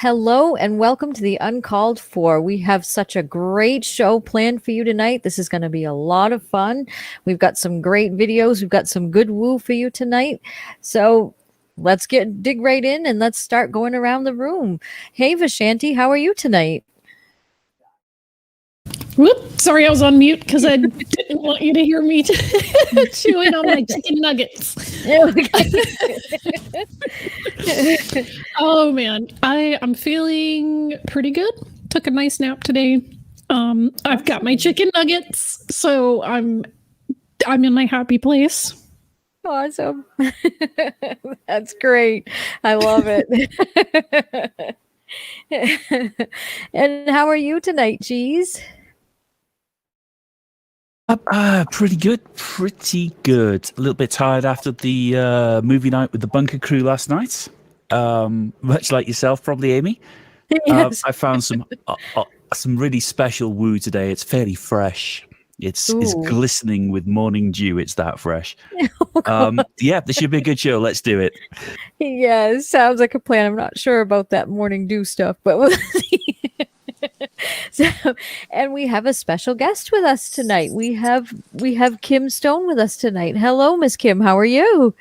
Hello and welcome to the Uncalled For. We have such a great show planned for you tonight. This is going to be a lot of fun. We've got some great videos. We've got some good woo for you tonight. So let's dig right in and let's start going around the room. Hey, Vishanti, how are you tonight? Whoop! Sorry, I was on mute because I didn't want you to hear me chewing on my chicken nuggets. Oh man, I'm feeling pretty good. Took a nice nap today. I've got my chicken nuggets, so I'm in my happy place. Awesome. That's great. I love it. And how are you tonight, Cheese? Pretty good. A little bit tired after the movie night with the bunker crew last night. Much like yourself, probably, Aimee. Yes. I found some really special woo today. It's fairly fresh. It's glistening with morning dew. It's that fresh. Yeah, this should be a good show. Let's do it. Yeah, it sounds like a plan. I'm not sure about that morning dew stuff, but we'll see. And we have a special guest with us tonight. We have Kim Stone with us tonight. Hello, Miss Kim. How are you?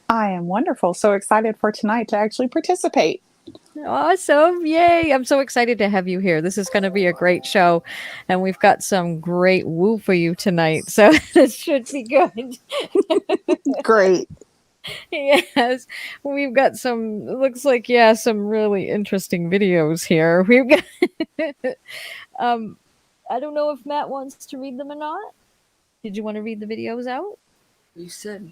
I am wonderful. So excited for tonight to actually participate. Awesome. Yay. I'm so excited to have you here. This is going to be a great show. And we've got some great woo for you tonight. So this should be good. Great. Yes. We've got some really interesting videos here. We've got I don't know if Matt wants to read them or not. Did you want to read the videos out? You said.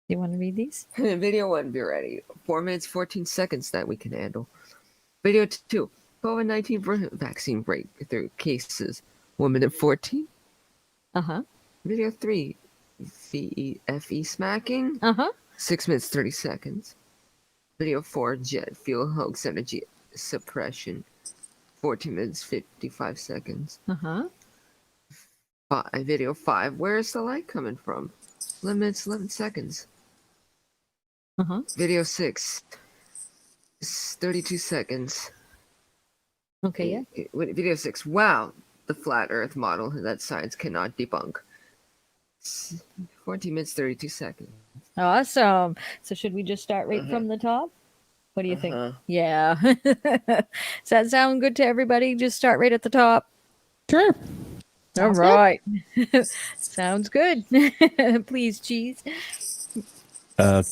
You want to read these? Video 1, be ready. 4 minutes, 14 seconds that we can handle. Video 2, COVID-19 vaccine breakthrough cases. 1 minute 14. Uh-huh. Video 3, FE smacking. 6 minutes, 30 seconds. Video 4, jet fuel hoax energy suppression. 14 minutes, 55 seconds. Video 5, where is the light coming from? 11 minutes, 11 seconds. Video 6, 32 seconds. Okay, yeah. Video 6, wow, the flat earth model that science cannot debunk. 14 minutes, 32 seconds. Awesome. So should we just start right from the top? What do you think? Yeah. Does that sound good to everybody? Just start right at the top. Sure. All right. Sounds good. Please, Cheese.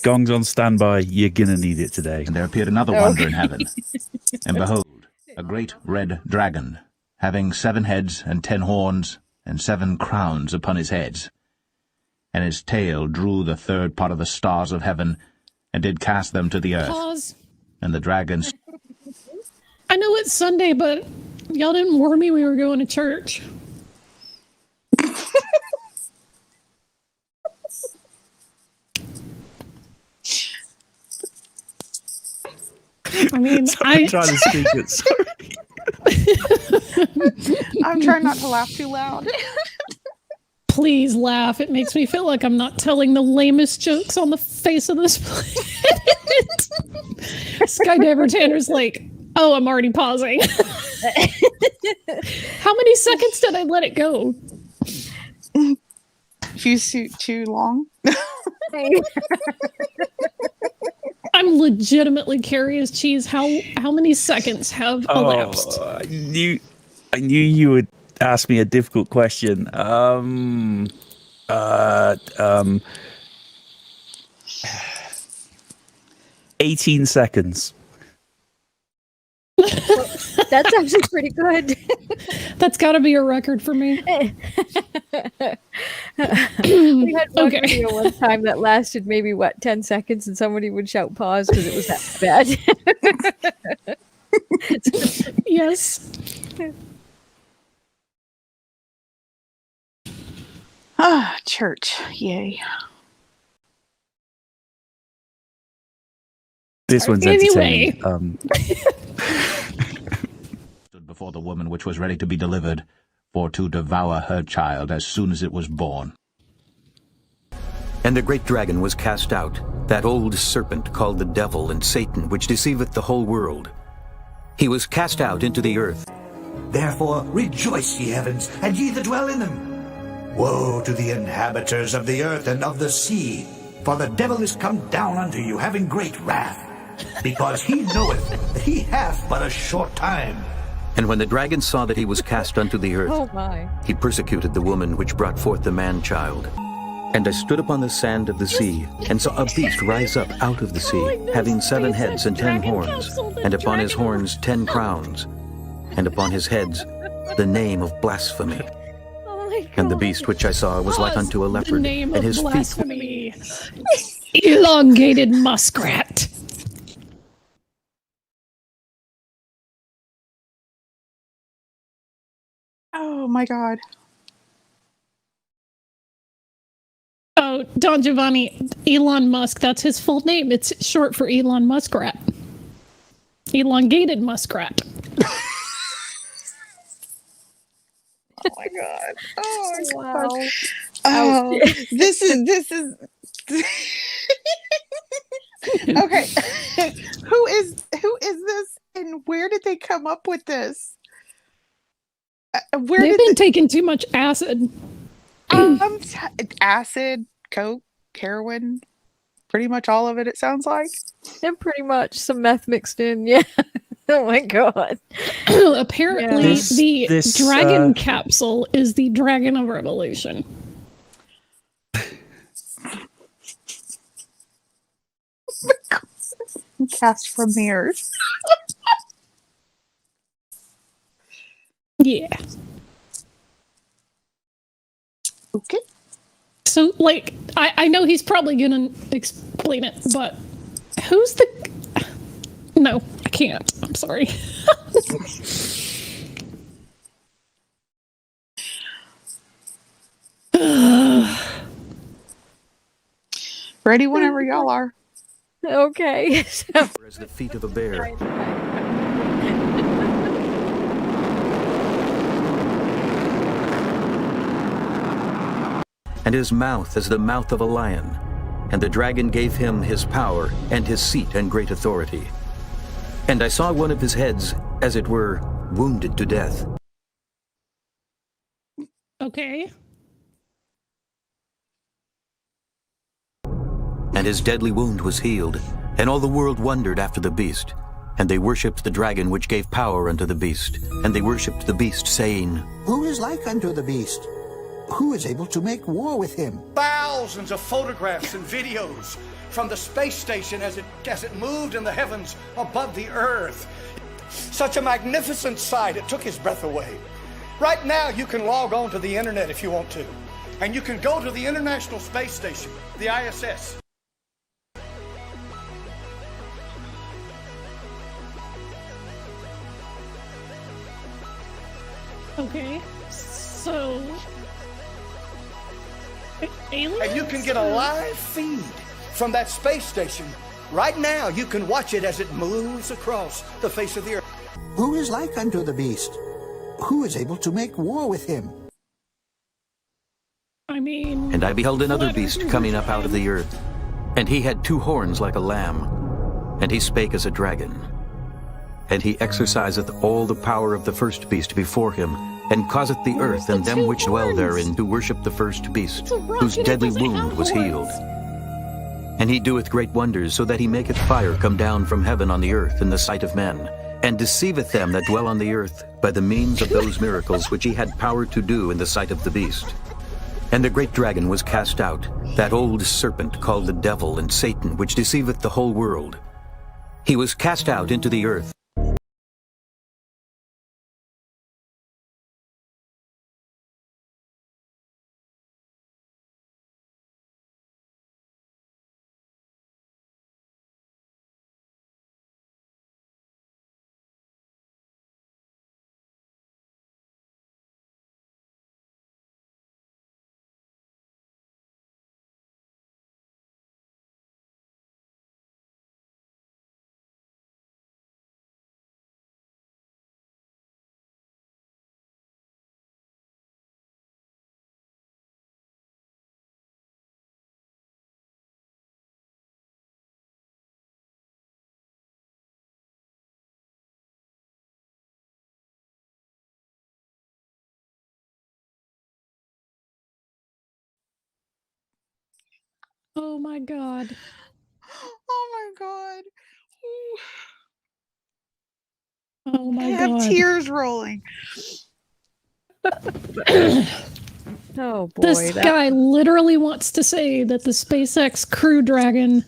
Gong's on standby. You're gonna need it today. And there appeared another wonder in heaven. And behold, a great red dragon, having 7 heads and 10 horns, and 7 crowns upon his heads. And his tail drew the 3rd part of the stars of heaven, and did cast them to the earth. Pause. And the dragons... I know it's Sunday, but y'all didn't warn me we were going to church. I mean, I'm trying to speak it. Sorry. I'm trying not to laugh too loud. Please laugh. It makes me feel like I'm not telling the lamest jokes on the face of this planet. Skydiver Tanner's like, oh, I'm already pausing. How many seconds did I let it go? If you shoot too long. I'm legitimately curious, Cheese. How many seconds have elapsed? I knew you would ask me a difficult question. 18 seconds. That's actually pretty good. That's got to be a record for me. We had one video one time that lasted maybe 10 seconds, and somebody would shout pause because it was that bad. Yes. Church. Yay. This one's Anyway. entertaining. stood before the woman which was ready to be delivered, for to devour her child as soon as it was born. And a great dragon was cast out, that old serpent called the devil and Satan, which deceiveth the whole world. He was cast out into the earth. Therefore rejoice, ye heavens, and ye that dwell in them. Woe to the inhabitants of the earth and of the sea, for the devil is come down unto you, having great wrath, because he knoweth that he hath but a short time. And when the dragon saw that he was cast unto the earth, Oh my. he persecuted the woman which brought forth the man-child. And I stood upon the sand of the sea, and saw a beast rise up out of the sea, having 7 heads and 10 horns, and upon his horns 10 crowns, and upon his heads the name of blasphemy. Oh my God. And the beast which I saw was like unto a leopard, The name and of his feet blasphemy. Elongated muskrat. Oh my God. Oh, Don Giovanni, Elon Musk, that's his full name. It's short for Elon Muskrat. Elongated muskrat. Oh my God. Oh my Wow. God. Oh, this is okay. Who is this, and where did they come up with this? Where They've did been taking too much acid. acid, coke, heroin, pretty much all of it? It sounds like. And pretty much some meth mixed in. Yeah. Oh my God. Apparently, Yeah. This, the dragon capsule is the dragon of revolution. Cast from the earth. Yeah. Okay. So, like, I know he's probably gonna explain it, but who's the... No, I can't. I'm sorry. Ready whenever y'all are. Okay. as the feet of a bear. And his mouth as the mouth of a lion. And the dragon gave him his power, and his seat and great authority. And I saw one of his heads, as it were, wounded to death. Okay. And his deadly wound was healed, and all the world wondered after the beast. And they worshipped the dragon which gave power unto the beast. And they worshipped the beast, saying, Who is like unto the beast? Who is able to make war with him? Thousands of photographs and videos from the space station as it moved in the heavens above the earth. Such a magnificent sight, it took his breath away. Right now, you can log on to the internet if you want to. And you can go to the International Space Station, the ISS. Okay. So... aliens? And you can get a live feed from that space station. Right now, you can watch it as it moves across the face of the earth. Who is like unto the beast? Who is able to make war with him? I mean... And I beheld another beast coming up out of the earth. And he had 2 horns like a lamb. And he spake as a dragon. And he exerciseth all the power of the first beast before him, and causeth the earth and them which dwell therein to worship the first beast, whose deadly wound was healed. And he doeth great wonders, so that he maketh fire come down from heaven on the earth in the sight of men, and deceiveth them that dwell on the earth by the means of those miracles which he had power to do in the sight of the beast. And the great dragon was cast out, that old serpent called the devil and Satan, which deceiveth the whole world. He was cast out into the earth, Oh my god. Oh my god. Oh my I have god. tears rolling. Oh boy. This guy literally wants to say that the SpaceX Crew Dragon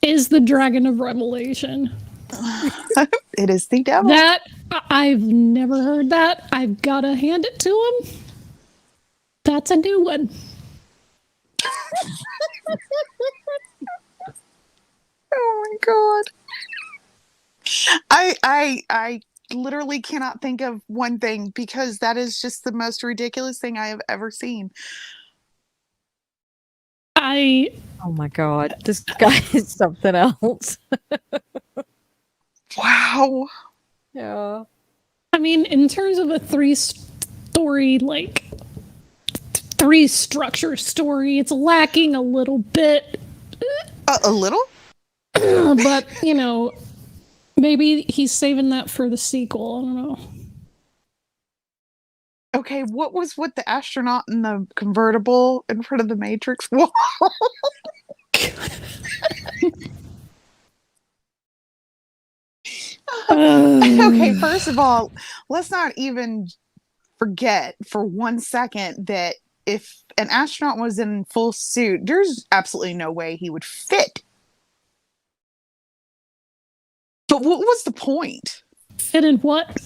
is the Dragon of Revelation. It is the devil. That, I've never heard that. I've got to hand it to him. That's a new one. Oh my god. I literally cannot think of one thing because that is just the most ridiculous thing I have ever seen. Oh my god, this guy is something else. Wow. Yeah. I mean, in terms of a three-story, like, three-structure story, it's lacking a little bit. A little? But, you know, maybe he's saving that for the sequel. I don't know. Okay, what was with the astronaut in the convertible in front of the Matrix wall? Okay, first of all, let's not even forget for 1 second that if an astronaut was in full suit, there's absolutely no way he would fit. But what was the point? Fit in what?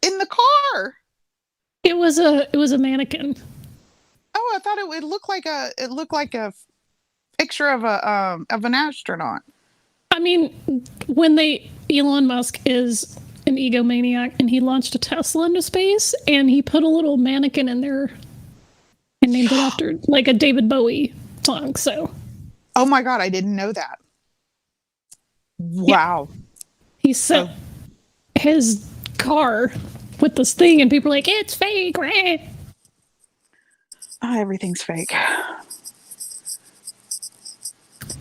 In the car. It was a mannequin. Oh, I thought it would look like a picture of an astronaut. I mean, when Elon Musk is an egomaniac and he launched a Tesla into space and he put a little mannequin in there and named it after like a David Bowie song. So, oh my god, I didn't know that. Wow. Yeah. He sent his car with this thing and people are like, it's fake, right? Oh, everything's fake.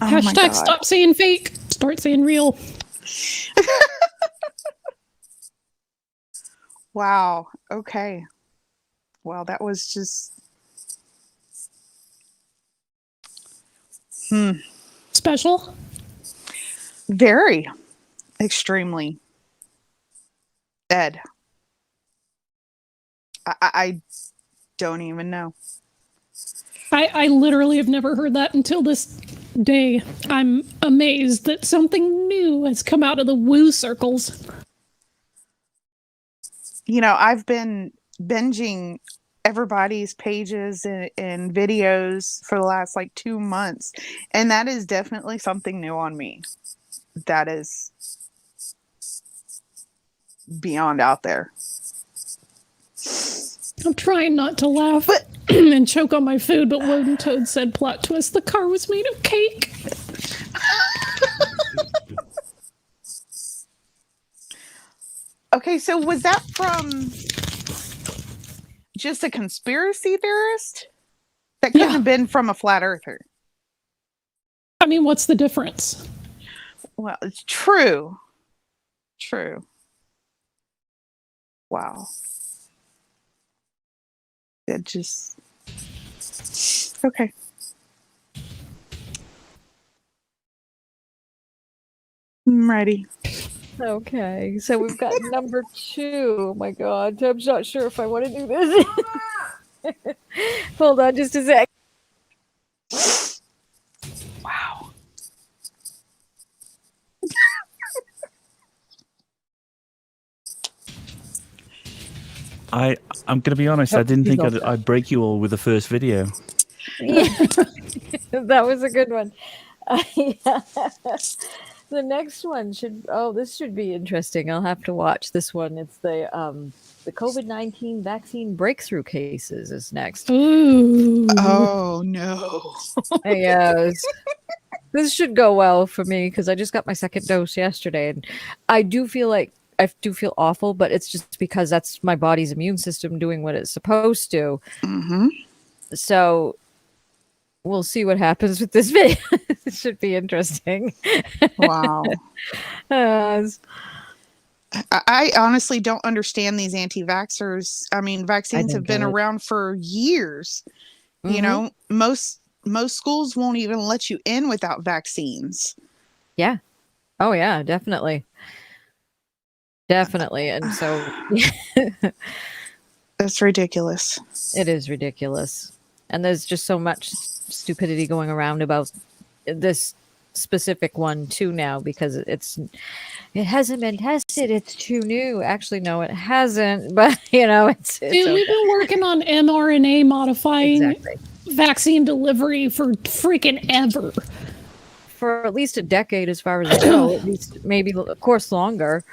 Oh Hashtag stop saying fake, start saying real. Wow. Okay. Well, that was just special. Very. Extremely. Ed. I don't even know. I literally have never heard that until this day. I'm amazed that something new has come out of the woo circles. You know, I've been binging everybody's pages and videos for the last like 2 months, and that is definitely something new on me. That is beyond out there. I'm trying not to laugh and choke on my food, but Woden Toad said plot twist, the car was made of cake. Okay, so was that from just a conspiracy theorist? That couldn't have been from a flat earther. I mean, what's the difference? Well, it's true. True. Wow. It just... Okay. I'm ready. Okay, so we've got number 2. Oh my god, I'm not sure if I want to do this. Hold on just a sec. Wow. I'm going to be honest, I didn't think I'd break you all with the first video. Yeah. That was a good one. The next one this should be interesting. I'll have to watch this one. It's the COVID-19 vaccine breakthrough cases is next. Ooh. Oh no. Yes. This should go well for me because I just got my second dose yesterday, and I do feel awful, but it's just because that's my body's immune system doing what it's supposed to. Mm-hmm. So we'll see what happens with this video. It should be interesting. Wow. I honestly don't understand these anti-vaxxers. I mean, vaccines have been around for years. Mm-hmm. You know, most most schools won't even let you in without vaccines. Yeah. Oh yeah, definitely. Definitely. And so That's ridiculous. it is ridiculous. And there's just so much stupidity going around about this specific one too now, because it hasn't been tested. It's too new. Actually, no, it hasn't. But it's Dude, we've been working on mRNA modifying vaccine delivery for freaking ever. For at least a decade, as far as I know, at least maybe, of course, longer.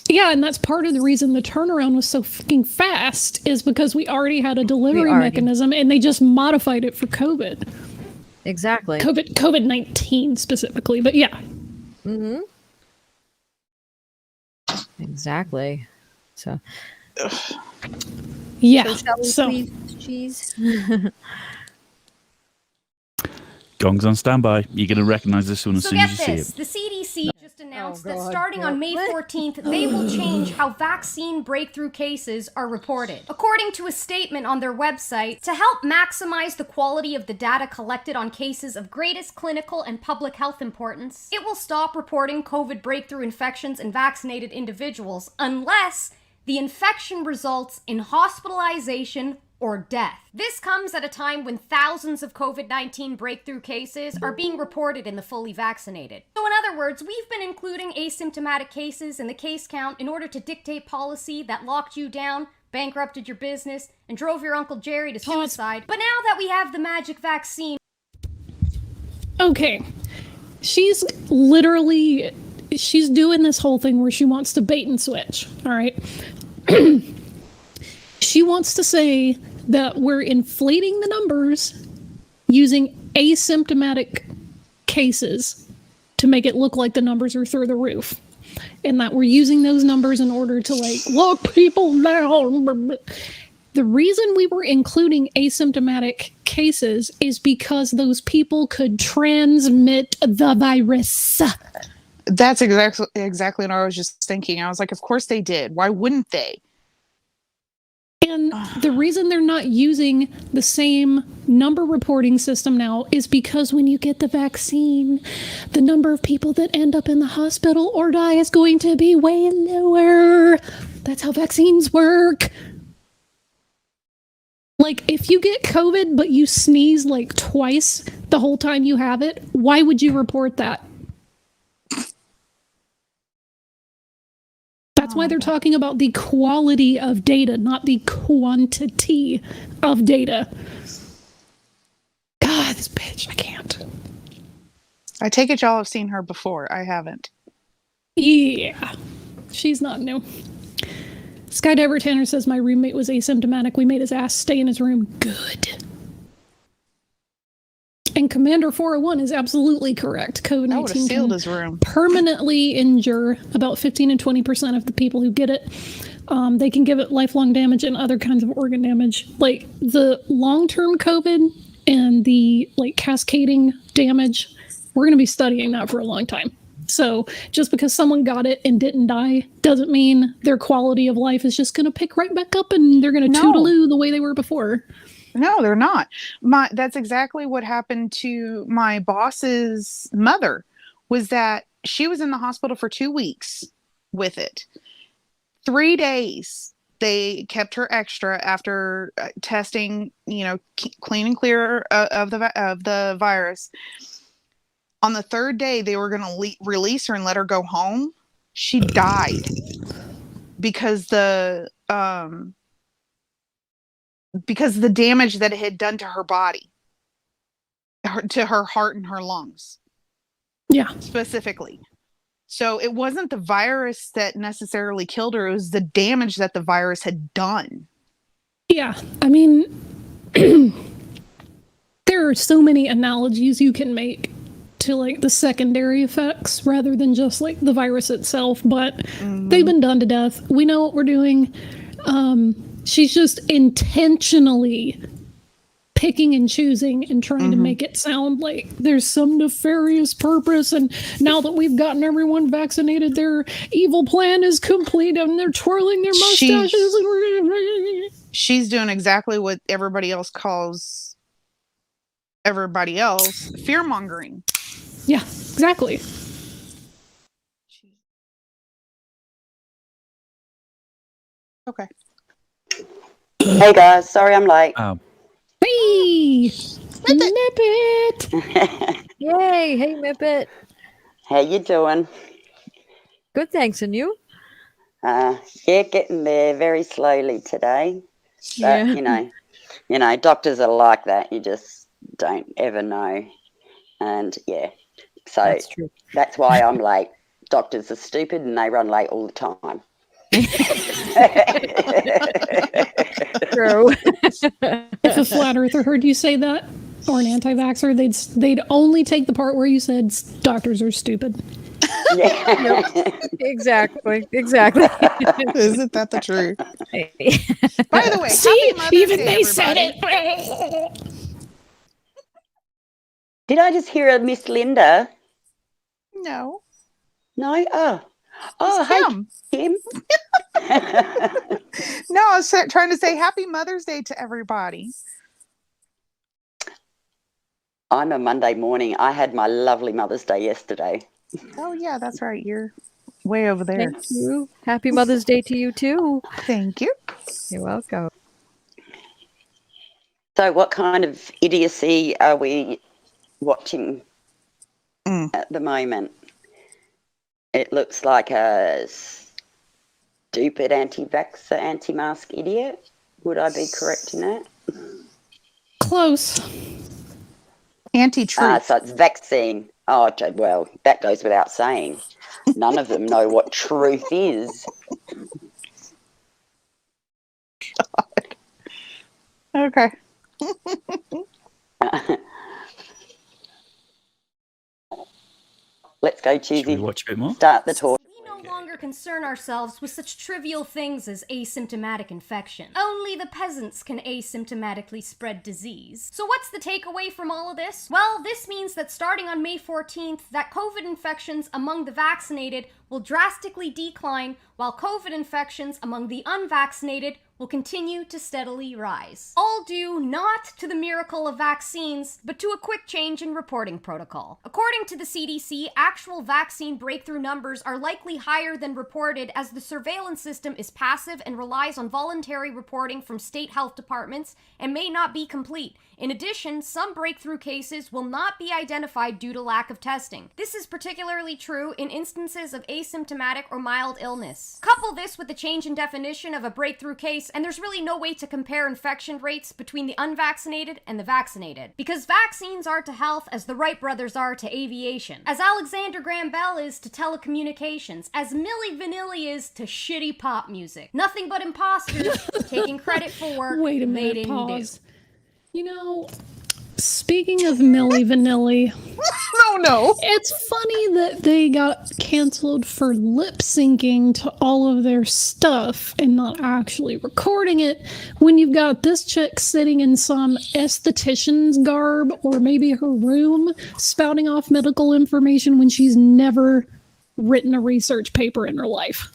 Yeah, and that's part of the reason the turnaround was so fucking fast, is because we already had a delivery mechanism, and they just modified it for COVID. Exactly. COVID-19 specifically, but yeah. Mm-hmm. Exactly. So. Yeah. So please, cheese. Gong's on standby. You're going to recognize this one as soon as you see it. The CDC just announced that starting on May 14th, they will change how vaccine breakthrough cases are reported. According to a statement on their website, to help maximize the quality of the data collected on cases of greatest clinical and public health importance, it will stop reporting COVID breakthrough infections in vaccinated individuals unless the infection results in hospitalization or death. This comes at a time when thousands of COVID-19 breakthrough cases are being reported in the fully vaccinated. So in other words, we've been including asymptomatic cases in the case count in order to dictate policy that locked you down, bankrupted your business, and drove your Uncle Jerry to suicide. But now that we have the magic vaccine... Okay. She's doing this whole thing where she wants to bait and switch, all right? She wants to say that we're inflating the numbers using asymptomatic cases to make it look like the numbers are through the roof, and that we're using those numbers in order to lock people down. The reason we were including asymptomatic cases is because those people could transmit the virus. That's exactly what I was just thinking. I was like, of course they did. Why wouldn't they? And the reason they're not using the same number reporting system now is because when you get the vaccine, the number of people that end up in the hospital or die is going to be way lower. That's how vaccines work. Like, if you get COVID, but you sneeze twice the whole time you have it, why would you report that? That's why they're talking about the quality of data, not the quantity of data. God, this bitch, I can't. I take it y'all have seen her before. I haven't. Yeah, she's not new. Skydiver Tanner says my roommate was asymptomatic. We made his ass stay in his room. Good. And Commander 401 is absolutely correct. COVID-19 sealed his room. Permanently injure about 15 and 20% of the people who get it. They can give it lifelong damage and other kinds of organ damage. Like the long-term COVID and the cascading damage, we're going to be studying that for a long time. So just because someone got it and didn't die doesn't mean their quality of life is just going to pick right back up and they're going to toodaloo the way they were before. No, they're not. That's exactly what happened to my boss's mother, was that she was in the hospital for 2 weeks with it. 3 days they kept her extra after testing, clean and clear of the virus. On the third day, they were going to release her and let her go home. She died because the damage that it had done to her body, to her heart and her lungs. Yeah. Specifically. So it wasn't the virus that necessarily killed her. It was the damage that the virus had done. Yeah. I mean, there are so many analogies you can make to the secondary effects rather than just the virus itself, but they've been done to death. We know what we're doing. She's just intentionally picking and choosing and trying to make it sound like there's some nefarious purpose, and now that we've gotten everyone vaccinated, their evil plan is complete and they're twirling their mustaches. She's doing exactly what everybody else calls everybody else fear mongering. Yeah, exactly. Okay. Hey guys, sorry I'm late. Hey, Mipet. Yay! Hey, Mipet. How you doing? Good, thanks. And you? Yeah, getting there very slowly today. But Yeah. you know, doctors are like that. You just don't ever know. And yeah, so That's true. that's why I'm late. Doctors are stupid and they run late all the time. True. If a flat earther heard you say that, or an anti-vaxxer, they'd only take the part where you said doctors are stupid. Yeah. Exactly. Isn't that the truth? By the way, See, happy Mother's even Day, they said everybody. it. Did I just hear a Miss Linda? No. No? Oh, Kim. Hey, Kim. No, I was trying to say happy Mother's Day to everybody. I'm a Monday morning. I had my lovely Mother's Day yesterday. Oh, yeah, that's right. You're way over there. Thank you. Happy Mother's Day to you, too. Thank you. You're welcome. So what kind of idiocy are we watching at the moment? It looks like a stupid anti-vaxxer, anti-mask idiot. Would I be correct in that? Close. Anti-truth. So it's vaccine. Oh, well, that goes without saying. None of them know what truth is. God. Okay. Let's go, Cheesy. Should we watch a bit more? Start the talk. We no longer concern ourselves with such trivial things as asymptomatic infection. Only the peasants can asymptomatically spread disease. So what's the takeaway from all of this? Well, this means that starting on May 14th, that COVID infections among the vaccinated will drastically decline, while COVID infections among the unvaccinated will continue to steadily rise. All due not to the miracle of vaccines, but to a quick change in reporting protocol. According to the CDC, actual vaccine breakthrough numbers are likely higher than reported as the surveillance system is passive and relies on voluntary reporting from state health departments and may not be complete. In addition, some breakthrough cases will not be identified due to lack of testing. This is particularly true in instances of asymptomatic or mild illness. Couple this with the change in definition of a breakthrough case, and there's really no way to compare infection rates between the unvaccinated and the vaccinated. Because vaccines are to health as the Wright brothers are to aviation, as Alexander Graham Bell is to telecommunications, as Milli Vanilli is to shitty pop music. Nothing but imposters taking credit for work Wait a they minute, didn't pause. do. You know, speaking of Milli Vanilli, no. It's funny that they got canceled for lip syncing to all of their stuff and not actually recording it when you've got this chick sitting in some esthetician's garb or maybe her room spouting off medical information when she's never written a research paper in her life.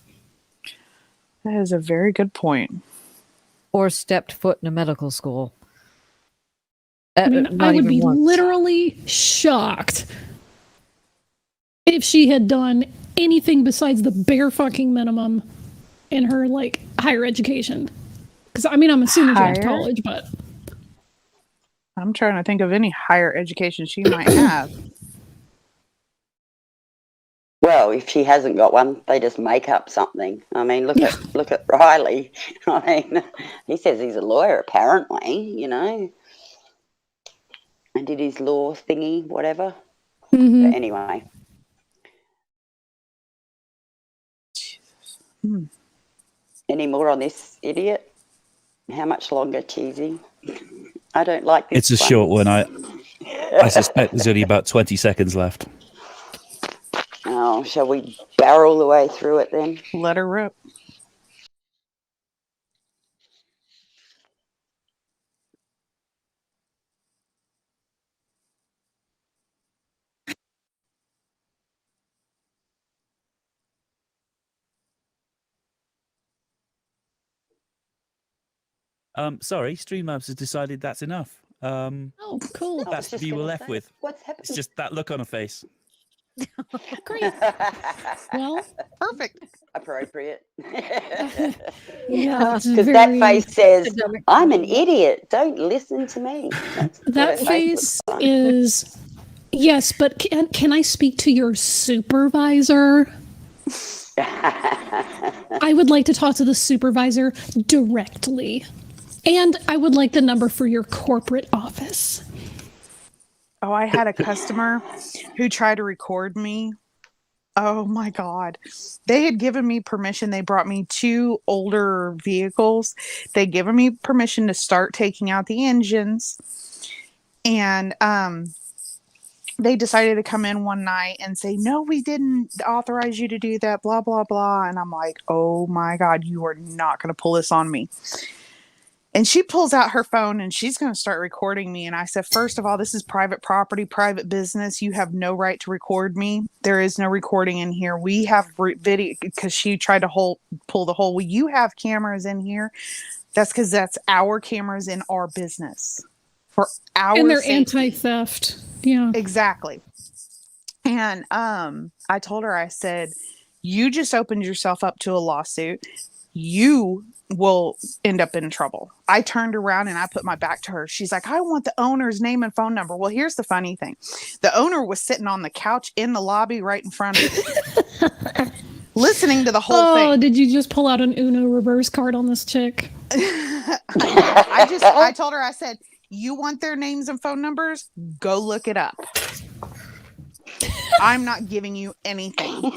That is a very good point. Or stepped foot in a medical school. I mean, I would be literally shocked if she had done anything besides the bare fucking minimum in her, like, higher education. Because, I mean, I'm assuming she went to college, but... I'm trying to think of any higher education she might have. Well, if she hasn't got one, they just make up something. I mean, look at Riley. I mean, he says he's a lawyer, apparently, you know. And did his law thingy, whatever. Mm-hmm. But anyway. Any more on this idiot? How much longer, Cheesy? I don't like this. It's a short one. I suspect there's only about 20 seconds left. Oh, shall we barrel the way through it then? Let her rip. Sorry, Streamlabs has decided that's enough. Oh, cool. That's the view we're left with. What's happening? It's just that look on her face. Great. Well, Perfect. Appropriate. yeah, Because that face says, I'm an idiot. Don't listen to me. That face is... Yes, but can I speak to your supervisor? I would like to talk to the supervisor directly. And I would like the number for your corporate office. Oh, I had a customer who tried to record me. Oh my God. They had given me permission. They brought me 2 older vehicles. They'd given me permission to start taking out the engines. And they decided to come in one night and say, no, we didn't authorize you to do that, blah, blah, blah. And I'm like, oh my God, you are not going to pull this on me. And she pulls out her phone and she's going to start recording me. And I said, first of all, this is private property, private business. You have no right to record me. There is no recording in here. We have video, because she tried to pull the whole, well, you have cameras in here. That's because that's our cameras in our business. For our And they're safety. anti-theft. Yeah. Exactly. And I told her, I said, you just opened yourself up to a lawsuit. You will end up in trouble. I turned around and I put my back to her. She's like, I want the owner's name and phone number. Well, here's the funny thing. The owner was sitting on the couch in the lobby right in front of me, listening to the whole thing. Oh, did you just pull out an Uno reverse card on this chick? I told her, I said, you want their names and phone numbers? Go look it up. I'm not giving you anything.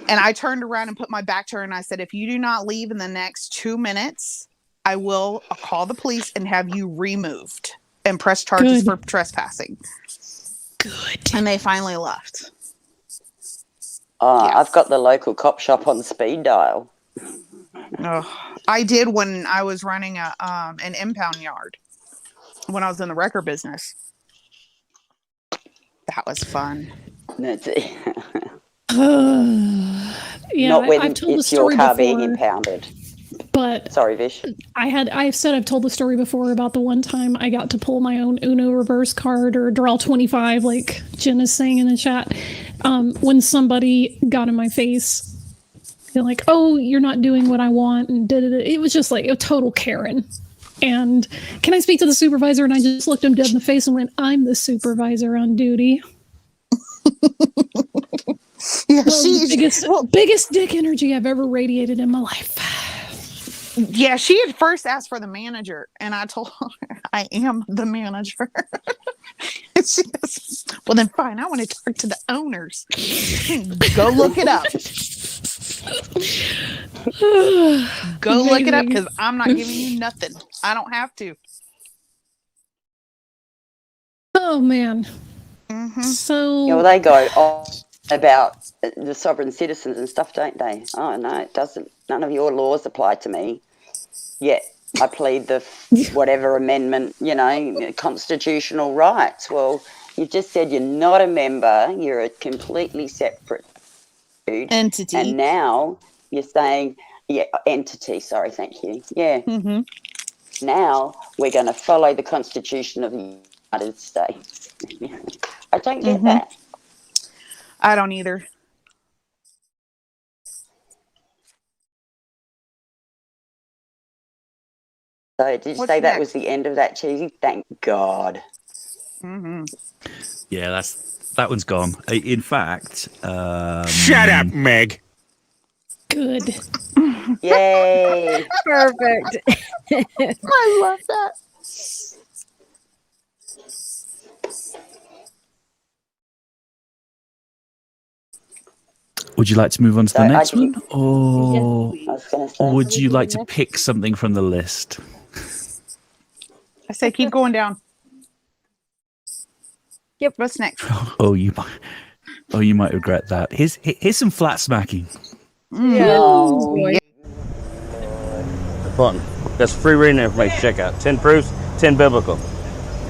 And I turned around and put my back to her and I said, if you do not leave in the next 2 minutes, I will call the police and have you removed and press charges for trespassing. Good. And they finally left. I've got the local cop shop on speed dial. Oh, I did when I was running an impound yard when I was in the wrecker business. That was fun. That's it. Yeah, Not when I've told the it's your story car before, being impounded. But sorry, Vish. I've said I've told the story before about the one time I got to pull my own Uno reverse card or draw 25, like Jen is saying in the chat. When somebody got in my face, they're like, "Oh, you're not doing what I want," and it was just like a total Karen. And can I speak to the supervisor? And I just looked him dead in the face and went, "I'm the supervisor on duty." Yeah, biggest dick energy I've ever radiated in my life. Yeah, she had first asked for the manager, and I told her I am the manager. And she goes, well, then fine. I want to talk to the owners. Go look it up. Go look it up because I'm not giving you nothing. I don't have to. Oh man. Mm-hmm. So yeah, well, they go on about the sovereign citizens and stuff, don't they? Oh no, it doesn't. None of your laws apply to me. Yet I plead the whatever amendment, constitutional rights. Well, you just said you're not a member. You're a completely separate entity, and now you're saying, entity. Sorry, thank you. Yeah. Mm-hmm. Now we're going to follow the Constitution of the United States. I don't get that. I don't either. So did you say that was the end of that, Cheesy? Thank God. Mm-hmm. Yeah, that one's gone. In fact, shut up, Meg. Good. Yay! Perfect. I love that. Would you like to move on to the next one, or would you like to pick something from the list? I say keep going down. Yep. What's next? Oh, you might regret that. Here's some flat smacking. Yeah. Oh, yeah. Button. That's free reading information. Check out 10 proofs, 10 biblical.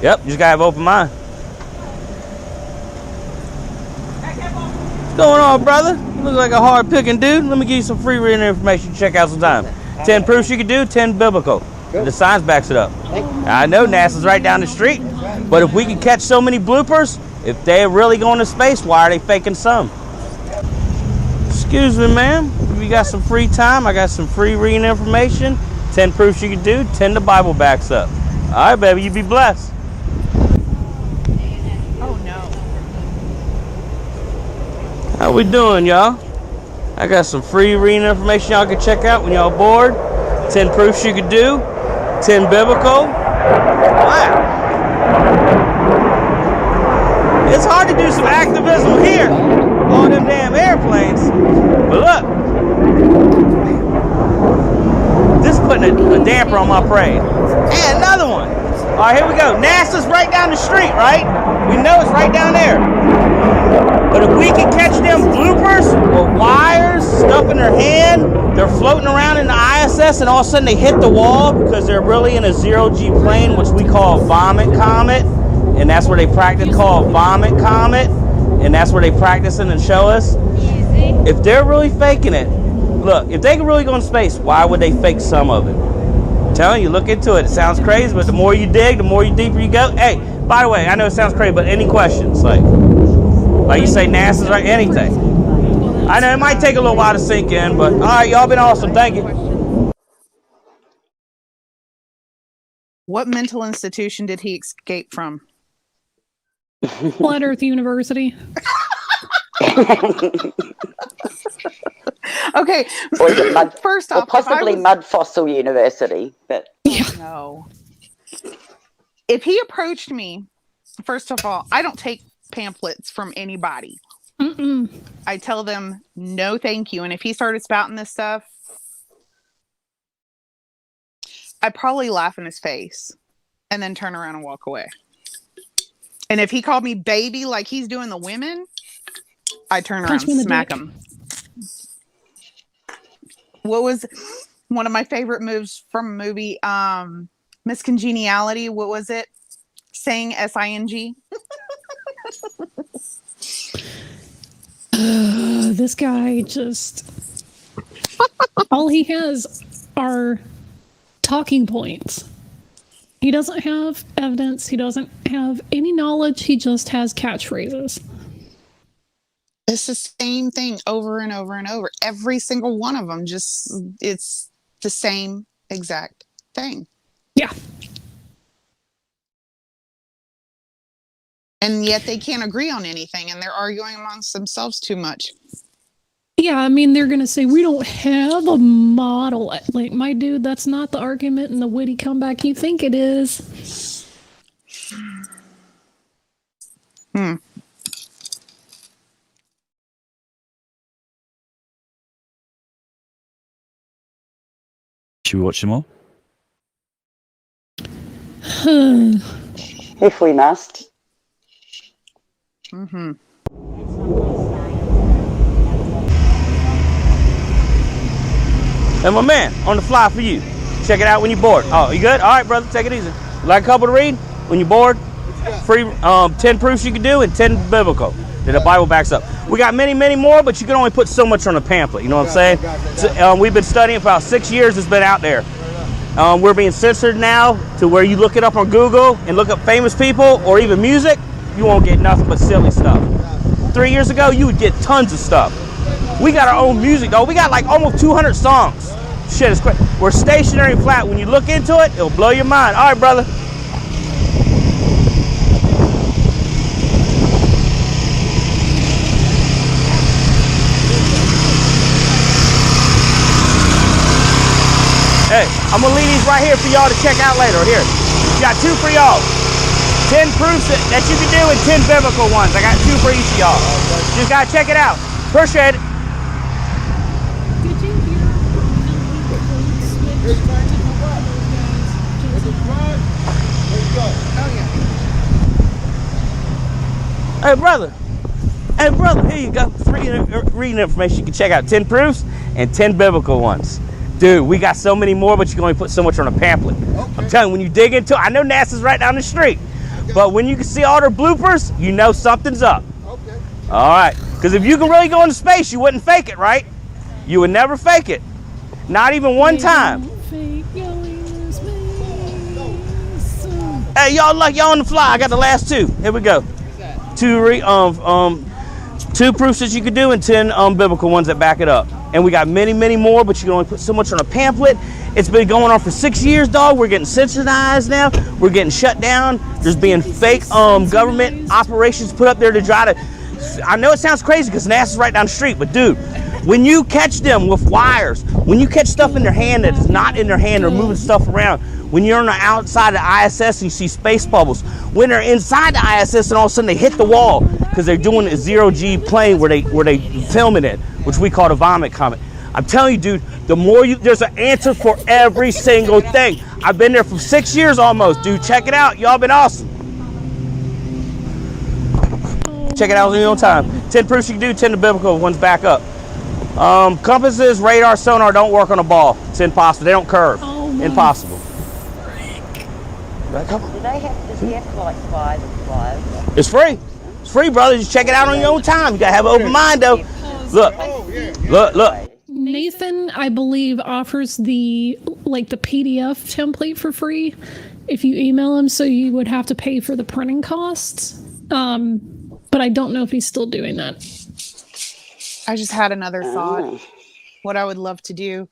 Yep, you just gotta have open mind. What's going on, brother? You look like a hard picking dude. Let me give you some free reading information. Check out some time. 10 proofs you can do, 10 biblical. The science backs it up. I know NASA's right down the street, but if we can catch so many bloopers, if they're really going to space, why are they faking some? Excuse me, ma'am. If you got some free time, I got some free reading information. 10 proofs you can do, 10 the Bible backs up. All right, baby, you be blessed. Oh, no. How we doing, y'all? I got some free reading information y'all can check out when y'all bored. 10 proofs you could do, 10 biblical. Wow. It's hard to do some activism here on them damn airplanes. But look, this is putting a damper on my parade. And another one. All right, here we go. NASA's right down the street, right? We know it's right down there. But if we can catch them bloopers or wires, stuff in their hand, they're floating around in the ISS and all of a sudden they hit the wall because they're really in a zero-G plane, which we call vomit comet. And that's where they practice, called vomit comet. And that's where they practicing and show us. If they're really faking it, look, if they can really go in space, why would they fake some of it? I'm telling you, look into it. It sounds crazy, but the more you dig, the more you deeper you go. Hey, by the way, I know it sounds crazy, but any questions? Like you say, NASA's right, anything. I know it might take a little while to sink in, but all right, y'all been awesome. Thank you. What mental institution did he escape from? Flat Earth University. Okay. First off, or possibly Mud Fossil University, but no. If he approached me, first of all, I don't take pamphlets from anybody. I tell them no, thank you. And if he started spouting this stuff, I'd probably laugh in his face and then turn around and walk away. And if he called me baby like he's doing the women, I'd turn around and smack him. What was one of my favorite moves from a movie, Miss Congeniality? What was it? Saying S-I-N-G? This guy just... all he has are talking points. He doesn't have evidence. He doesn't have any knowledge. He just has catchphrases. It's the same thing over and over and over. Every single one of them, it's the same exact thing. Yeah. And yet they can't agree on anything, and they're arguing amongst themselves too much. Yeah, I mean, they're going to say, we don't have a model. Like, my dude, that's not the argument and the witty comeback you think it is. Should we watch some more? If we must. And my man, on the fly for you. Check it out when you're bored. Oh, you good? All right, brother, take it easy. Like a couple to read when you're bored? Free 10 proofs you can do and 10 biblical that the Bible backs up. We got many, many more, but you can only put so much on a pamphlet. You know what I'm saying? So, we've been studying for about 6 years. It's been out there. We're being censored now to where you look it up on Google and look up famous people or even music, you won't get nothing but silly stuff. 3 years ago, you would get tons of stuff. We got our own music, though. We got like almost 200 songs. Shit is crazy. We're stationary and flat. When you look into it, it'll blow your mind. All right, brother. Hey, I'm gonna leave these right here for y'all to check out later. Here, got 2 for y'all. 10 proofs that you can do and 10 biblical ones. I got 2 for each of y'all. Just gotta check it out. Appreciate it. Hey, brother. Hey, brother, here you go. Free reading information. You can check out 10 proofs and 10 biblical ones. Dude, we got so many more, but you can only put so much on a pamphlet. Okay. I'm telling you, when you dig into it, I know NASA's right down the street, but when you can see all their bloopers, you know something's up. Okay. All right, because if you can really go into space, you wouldn't fake it, right? You would never fake it. Not even one time. Hey, y'all on the fly. I got the last 2. Here we go. 2 proofs that you could do and 10 biblical ones that back it up. And we got many, many more, but you can only put so much on a pamphlet. It's been going on for 6 years, dog. We're getting censorized now. We're getting shut down. There's being fake government operations put up there to try to. I know it sounds crazy because NASA's right down the street, but dude, when you catch them with wires, when you catch stuff in their hand that's not in their hand, they're moving stuff around. When you're on the outside of the ISS and you see space bubbles, when they're inside the ISS and all of a sudden they hit the wall because they're doing a 0G plane where they filming it, which we call the vomit comet. I'm telling you, dude, the more there's an answer for every single thing. I've been there for 6 years almost, dude. Check it out. Y'all been awesome. Check it out on your own time. 10 proofs you can do, 10 the biblical ones back up. Compasses, radar, sonar don't work on a ball. It's impossible. They don't curve. Impossible. Does he have to like fly the flyers? It's free. It's free, brother. Just check it out on your own time. You gotta have an open mind, though. Look. Nathan, I believe, offers the PDF template for free if you email him. So you would have to pay for the printing costs. But I don't know if he's still doing that. I just had another thought. What I would love to do,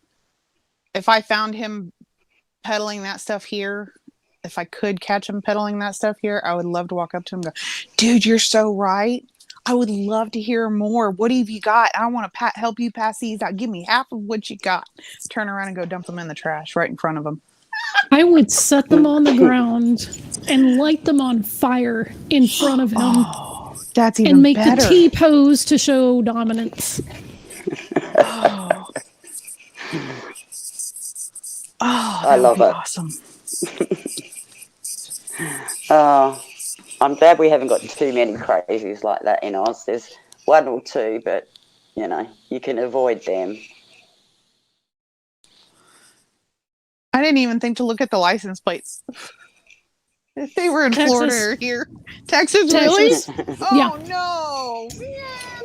if I found him peddling that stuff here, if I could catch him peddling that stuff here, I would love to walk up to him and go, dude, you're so right. I would love to hear more. What have you got? I want to help you pass these out. Give me half of what you got. Turn around and go dump them in the trash right in front of him. I would set them on the ground and light them on fire in front of him. Oh, that's even and make better. the T pose to show dominance. I love it. Awesome. I'm glad we haven't got too many crazies like that in Oz. There's 1 or 2, but you can avoid them. I didn't even think to look at the license plates. If they were in Texas. Florida or here. Texas, really? Oh, no. Man.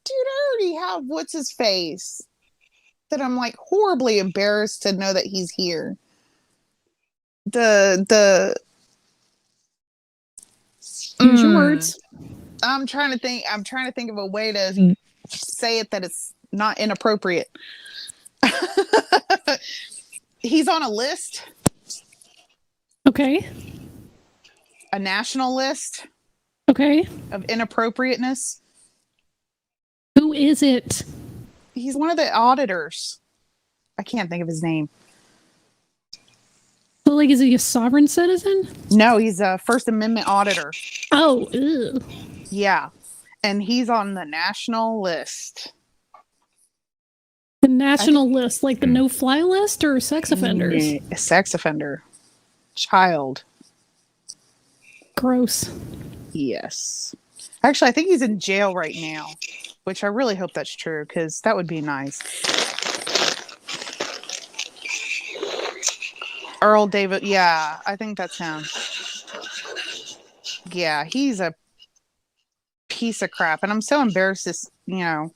Dude, I already have what's his face. That I'm like horribly embarrassed to know that he's here. Use your words. I'm trying to think of a way to say it that it's not inappropriate. He's on a list. Okay. A national list. Okay. Of inappropriateness. Who is it? He's one of the auditors. I can't think of his name. So, is he a sovereign citizen? No, he's a First Amendment auditor. Oh, ew. Yeah. And he's on the national list. The national list, like the no-fly list, or sex offenders? A sex offender. Child. Gross. Yes. Actually, I think he's in jail right now, which I really hope that's true, because that would be nice. Earl David, yeah, I think that's him. Yeah, he's a piece of crap, and I'm so embarrassed that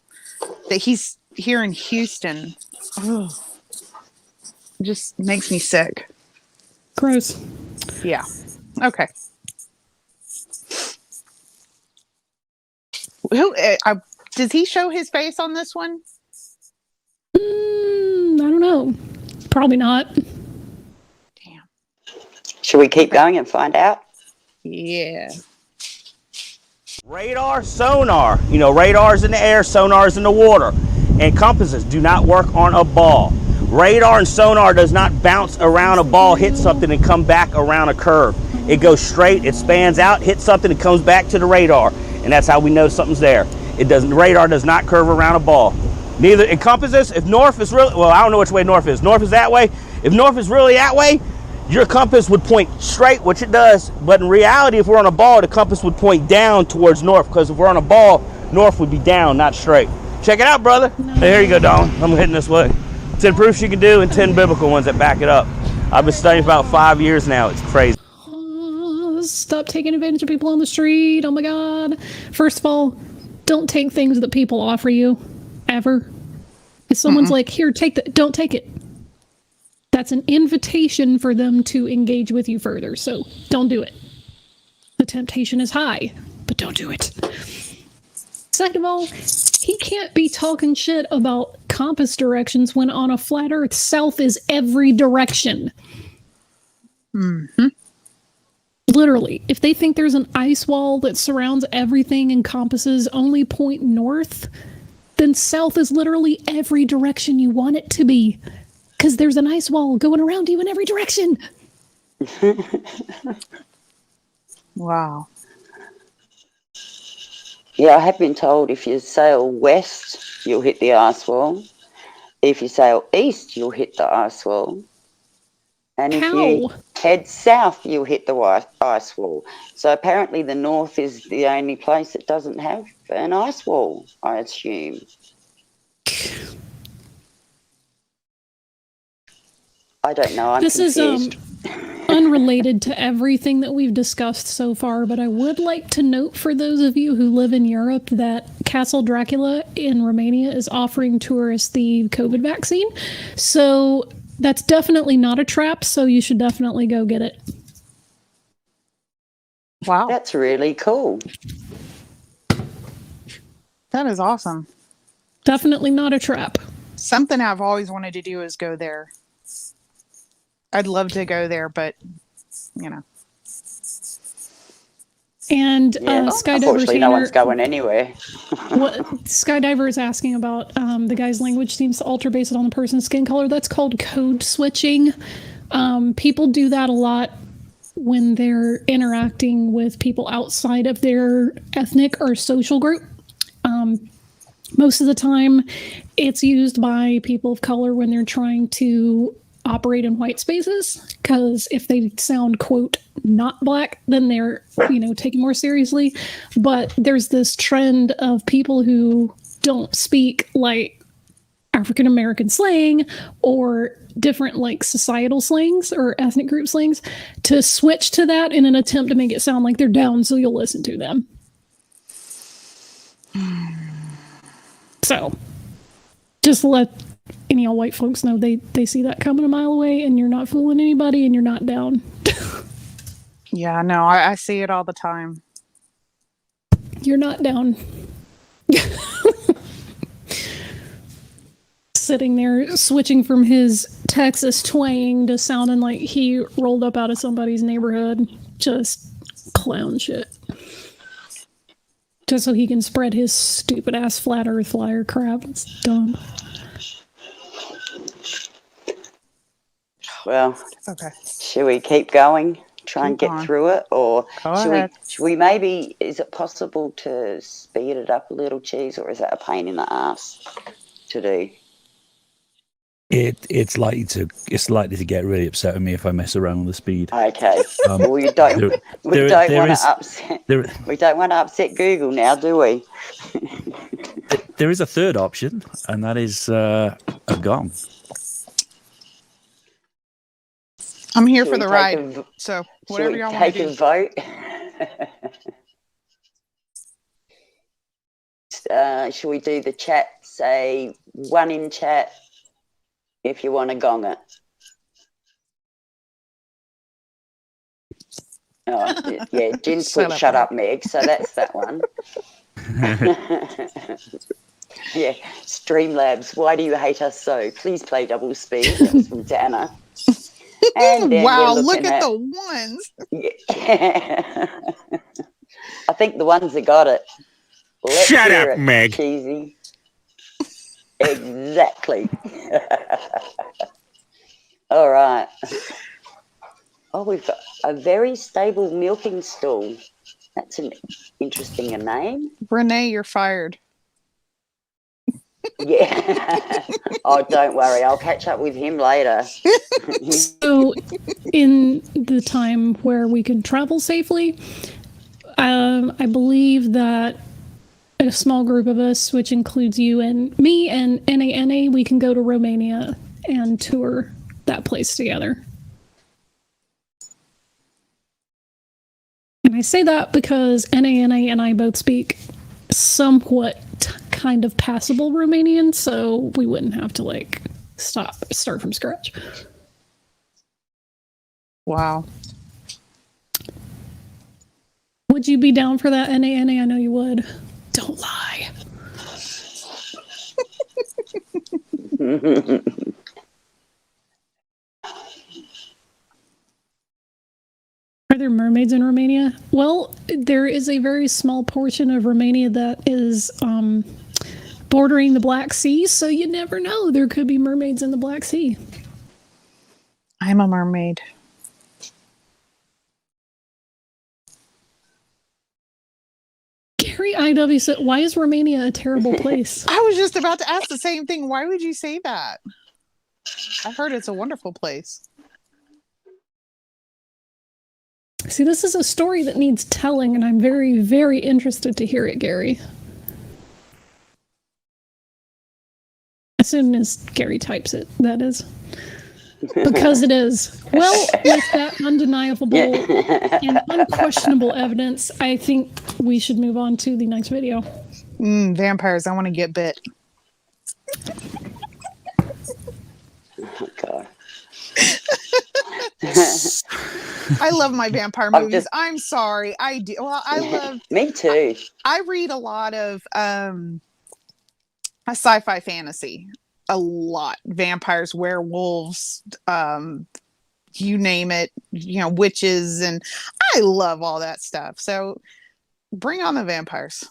he's here in Houston. Ugh. It just makes me sick. Gross. Yeah. Okay. Does he show his face on this one? I don't know. Probably not. Damn. Should we keep going and find out? Yeah. Radar, sonar. Radar's in the air, sonar's in the water. And compasses do not work on a ball. Radar and sonar does not bounce around a ball, hit something, and come back around a curve. It goes straight, it spans out, hits something, and comes back to the radar. And that's how we know something's there. Radar does not curve around a ball. Neither it compasses. If north is really, I don't know which way north is. North is that way. If north is really that way, your compass would point straight, which it does. But in reality, if we're on a ball, the compass would point down towards north, because if we're on a ball, north would be down, not straight. Check it out, brother. Hey, here you go, Dawn. I'm heading this way. 10 proofs you can do and 10 biblical ones that back it up. I've been studying for about 5 years now. It's crazy. Stop taking advantage of people on the street. Oh my God. First of all, don't take things that people offer you ever. If someone's like, here, take that, don't take it. That's an invitation for them to engage with you further. So don't do it. The temptation is high, but don't do it. Second of all, he can't be talking shit about compass directions when on a flat earth, south is every direction. Mm-hmm. Literally, if they think there's an ice wall that surrounds everything and compasses only point north, then south is literally every direction you want it to be. Because there's an ice wall going around you in every direction. Wow. Yeah, I have been told if you sail west, you'll hit the ice wall. If you sail east, you'll hit the ice wall. And if you head south, you'll hit the ice wall. So apparently the north is the only place that doesn't have an ice wall, I assume. I don't know. I'm confused. This is unrelated to everything that we've discussed so far, but I would like to note for those of you who live in Europe that Castle Dracula in Romania is offering tourists the COVID vaccine. So that's definitely not a trap, so you should definitely go get it. Wow. That's really cool. That is awesome. Definitely not a trap. Something I've always wanted to do is go there. I'd love to go there, but, you know. And yeah, Skydiver unfortunately, no one's going anywhere. What Skydiver is asking about, the guy's language seems to alter based on the person's skin color. That's called code switching. People do that a lot when they're interacting with people outside of their ethnic or social group. Most of the time, it's used by people of color when they're trying to operate in white spaces, because if they sound, quote, not black, then they're, taken more seriously. But there's this trend of people who don't speak like African American slang or different like societal slangs or ethnic group slangs to switch to that in an attempt to make it sound like they're down so you'll listen to them. So just let any all white folks know they see that coming a mile away, and you're not fooling anybody, and you're not down. Yeah, no, I see it all the time. You're not down. Sitting there switching from his Texas twang to sounding like he rolled up out of somebody's neighborhood. Just clown shit. Just so he can spread his stupid ass flat earth flyer crap. It's dumb. Well, okay. Should we keep going? Try and get through it? Or should we maybe, is it possible to speed it up a little, Cheese, or is that a pain in the ass to do? It's likely to get really upset with me if I mess around with the speed. Okay. Well, we don't want to upset Google now, do we? There is a third option, and that is a gong. I'm here for the ride, so whatever y'all want to do. Take a vote. Should we do the chat? Say 1 in chat if you want to gong it. Oh, yeah, Jen's put shut up, Meg, so that's that one. Yeah, Streamlabs, why do you hate us so? Please play double speed. That was from Dana. And wow, look at the ones. Yeah. I think the ones that got it. Shut up, Meg. Cheesy. Exactly. All right. Oh, we've got a very stable milking stool. That's an interesting name. Renee, you're fired. Yeah. Oh, don't worry. I'll catch up with him later. So, in the time where we can travel safely, I believe that a small group of us, which includes you and me and NANA, we can go to Romania and tour that place together. And I say that because NANA and I both speak somewhat kind of passable Romanian, so we wouldn't have to start from scratch. Wow. Would you be down for that, NA? I know you would. Don't lie. Are there mermaids in Romania? Well, there is a very small portion of Romania that is bordering the Black Sea, so you never know. There could be mermaids in the Black Sea. I'm a mermaid. Gary IW said, why is Romania a terrible place? I was just about to ask the same thing. Why would you say that? I heard it's a wonderful place. See, this is a story that needs telling, and I'm very, very interested to hear it, Gary. As soon as Gary types it, that is. Because it is. Well, with that undeniable and unquestionable evidence, I think we should move on to the next video. Vampires, I want to get bit. Oh, God. I love my vampire movies. I'm sorry. I do. Well, I love... Me too. I read a lot of sci-fi fantasy. A lot. Vampires, werewolves, you name it, witches, and I love all that stuff. So bring on the vampires.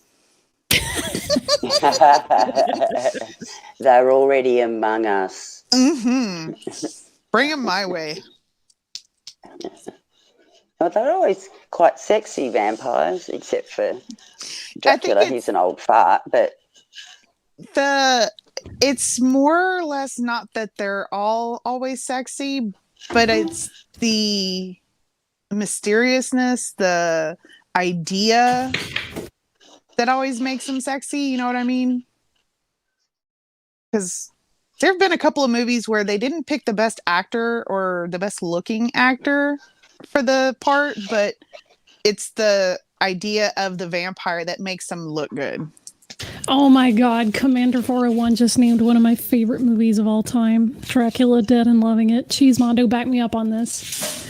They're already among us. Bring them my way. Well, they're always quite sexy vampires, except for Dracula. He's an old fart, but it's more or less not that they're all always sexy, but it's the mysteriousness, the idea that always makes them sexy. You know what I mean? Because there have been a couple of movies where they didn't pick the best actor or the best looking actor for the part, but it's the idea of the vampire that makes them look good. Oh my God, Commander 401 just named one of my favorite movies of all time. Dracula Dead and Loving It. Cheesemondo, back me up on this.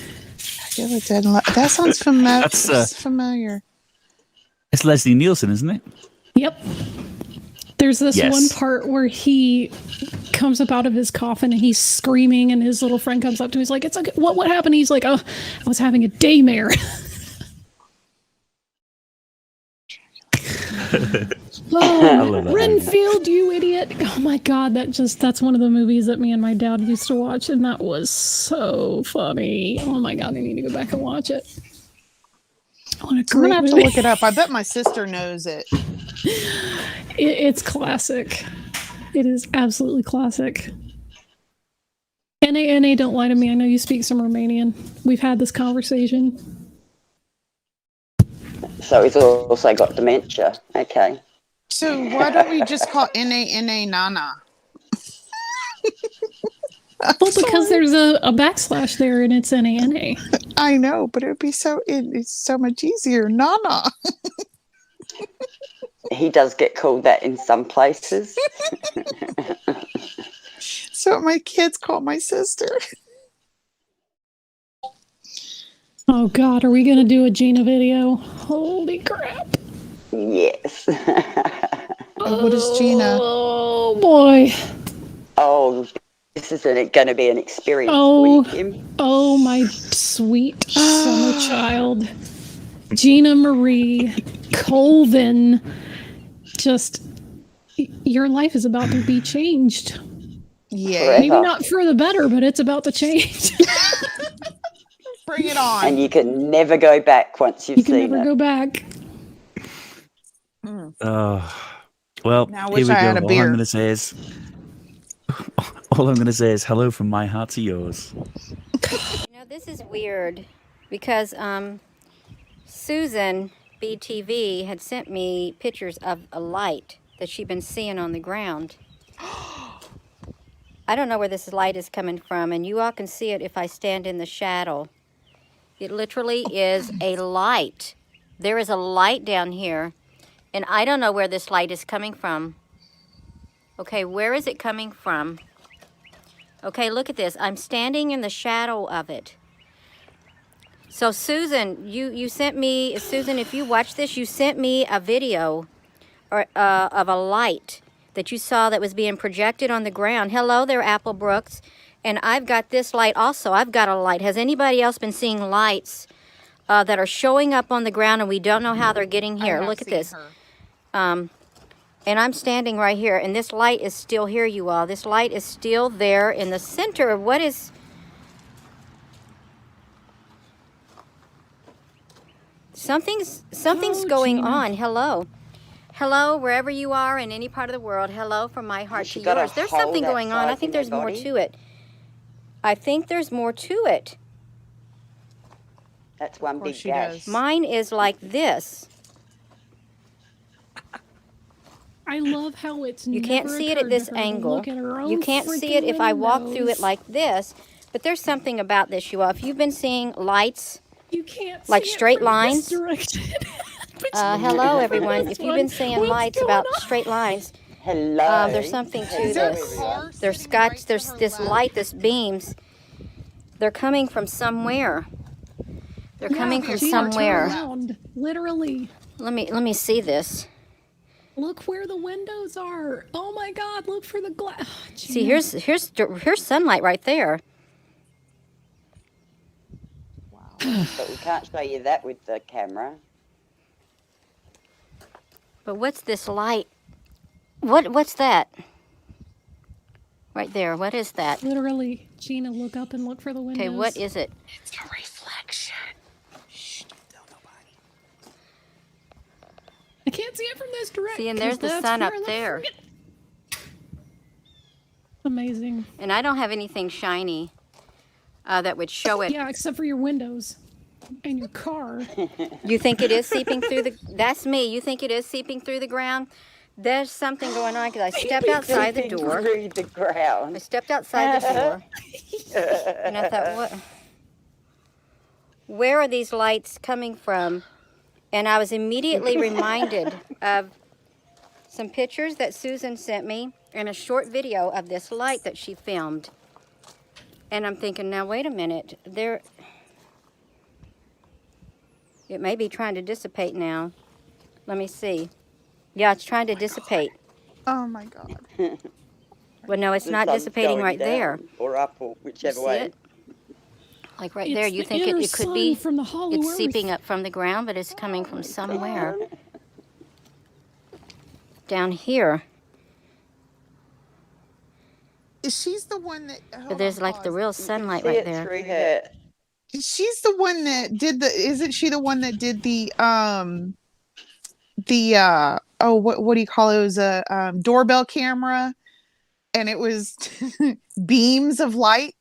Dracula Dead and that sounds familiar. That's familiar. It's Leslie Nielsen, isn't it? Yep. There's this one part where he comes up out of his coffin and he's screaming, and his little friend comes up to him. He's like, "It's okay. What happened?" He's like, "Oh, I was having a daymare." Oh, Renfield, you idiot. Oh my God, that's one of the movies that me and my dad used to watch, and that was so funny. Oh my God, I need to go back and watch it. I'm gonna have to look it up. I bet my sister knows it. It's classic. It is absolutely classic. NA, don't lie to me. I know you speak some Romanian. We've had this conversation. So he's also got dementia. Okay. So why don't we just call NA Nana? Well, because there's a backslash there and it's NA. I know, but it's so much easier. Nana. He does get called that in some places. So my kids call my sister. Oh God, are we gonna do a Gina video? Holy crap. Yes. What is Gina? Oh boy. Oh, this is going to be an experience for you. Oh, my sweet summer child. Gina Marie Colvin. Just, your life is about to be changed. Yeah. Maybe not for the better, but it's about to change. Bring it on. And you can never go back once you've seen it. You can never go back. Well, now here we go. I had a beer. All I'm going to say is hello from my heart to yours. This is weird because Susan BTV had sent me pictures of a light that she'd been seeing on the ground. I don't know where this light is coming from, and you all can see it if I stand in the shadow. It literally is a light. There is a light down here, and I don't know where this light is coming from. Okay, where is it coming from? Okay, look at this. I'm standing in the shadow of it. So Susan, you sent me, Susan, if you watch this, you sent me a video of a light that you saw that was being projected on the ground. Hello there, Apple Brooks. And I've got this light also. I've got a light. Has anybody else been seeing lights that are showing up on the ground and we don't know how they're getting here? Look at this. And I'm standing right here, and this light is still here, you all. This light is still there in the center of what is... Something's going on. Hello. Hello, wherever you are in any part of the world. Hello from my heart to yours. There's something going on. I think there's more to it. I think there's more to it. That's one big gash. Mine is like this. I love how it's You can't see it at this angle. You can't see it if I walk through it like this. But there's something about this, you all. If you've been seeing lights, you can't like see straight it from lines. this direction. Hello, everyone. If you've been seeing lights about straight lines, there's something to this. There's this light, this beams. They're coming from somewhere. They're coming from somewhere. Around, literally. Let me see this. Look where the windows are. Oh my God! Look for the glass. Oh, see, here's sunlight right there. But we can't show you that with the camera. But what's this light? What's that? Right there. What is that? Literally, Gina, look up and look for the windows. Okay, what is it? It's a reflection. Shh, don't tell nobody. I can't see it from this direction. See, and there's the sun up there. Amazing. And I don't have anything shiny that would show it. Yeah, except for your windows and your car. You think it is seeping through the... That's me. You think it is seeping through the ground? There's something going on because I stepped outside the door. Through the ground. I stepped outside the door. And I thought, what? Where are these lights coming from? And I was immediately reminded of some pictures that Susan sent me and a short video of this light that she filmed. And I'm thinking, now wait a minute. It may be trying to dissipate now. Let me see. Yeah, it's trying to dissipate. Oh my God. Well, no, it's not dissipating right there. Or up, or whichever You see way. it? Like right there, you think it could be, it's seeping up from the ground, but it's coming from somewhere. Down here. She's the one that... But there's like the real sunlight right there. Through her. She's the one that did the... Isn't she the one that did the what do you call it? It was a doorbell camera, and it was beams of light,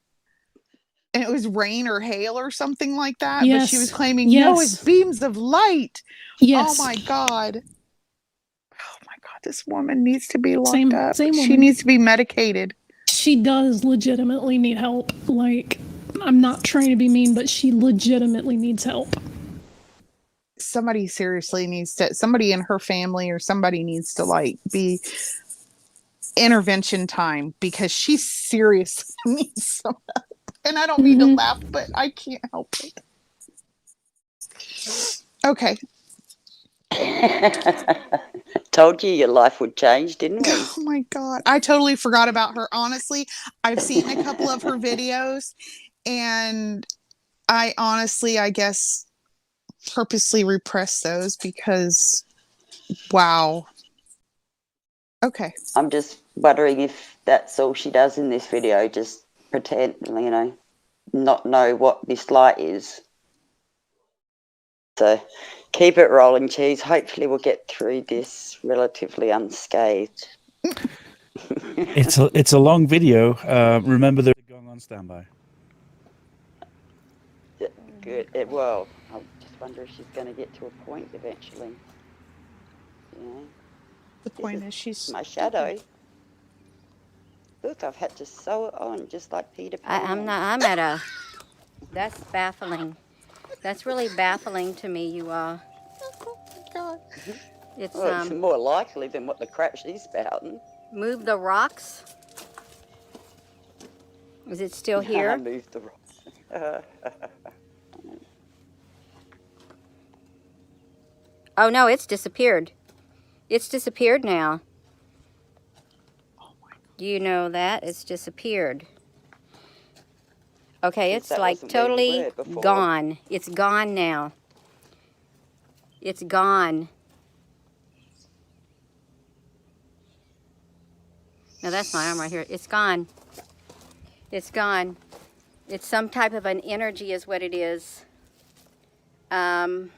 and it was rain or hail or something like that. Yes. But she was claiming, no, it's beams of light. Yes. Oh my God. Oh my God. This woman needs to be locked up. Same She woman. needs to be medicated. She does legitimately need help. Like, I'm not trying to be mean, but she legitimately needs help. Somebody seriously needs to, somebody in her family or somebody needs to like be intervention time, because she seriously needs some help. And I don't mean to laugh, but I can't help it. Okay. Told you your life would change, didn't we? Oh my God. I totally forgot about her. Honestly, I've seen a couple of her videos, and I honestly, I guess, purposely repress those because, wow. Okay. I'm just wondering if that's all she does in this video, just pretend, not know what this light is. So keep it rolling, Cheese. Hopefully we'll get through this relatively unscathed. It's a long video. Remember they're going on standby. Yeah, good. Well, I just wonder if she's going to get to a point eventually. The point is she's my shadow. Look, I've had to sew it on just like Peter Pan. That's baffling. That's really baffling to me, you all. Oh my God. It's it's more likely than what the crap she's spouting. Move the rocks. Is it still here? Move the rocks. Oh no, it's disappeared. It's disappeared now. You know that? It's disappeared. Okay, it's like totally gone. It's gone now. It's gone. Now that's my arm right here. It's gone. It's gone. It's some type of an energy is what it is. Right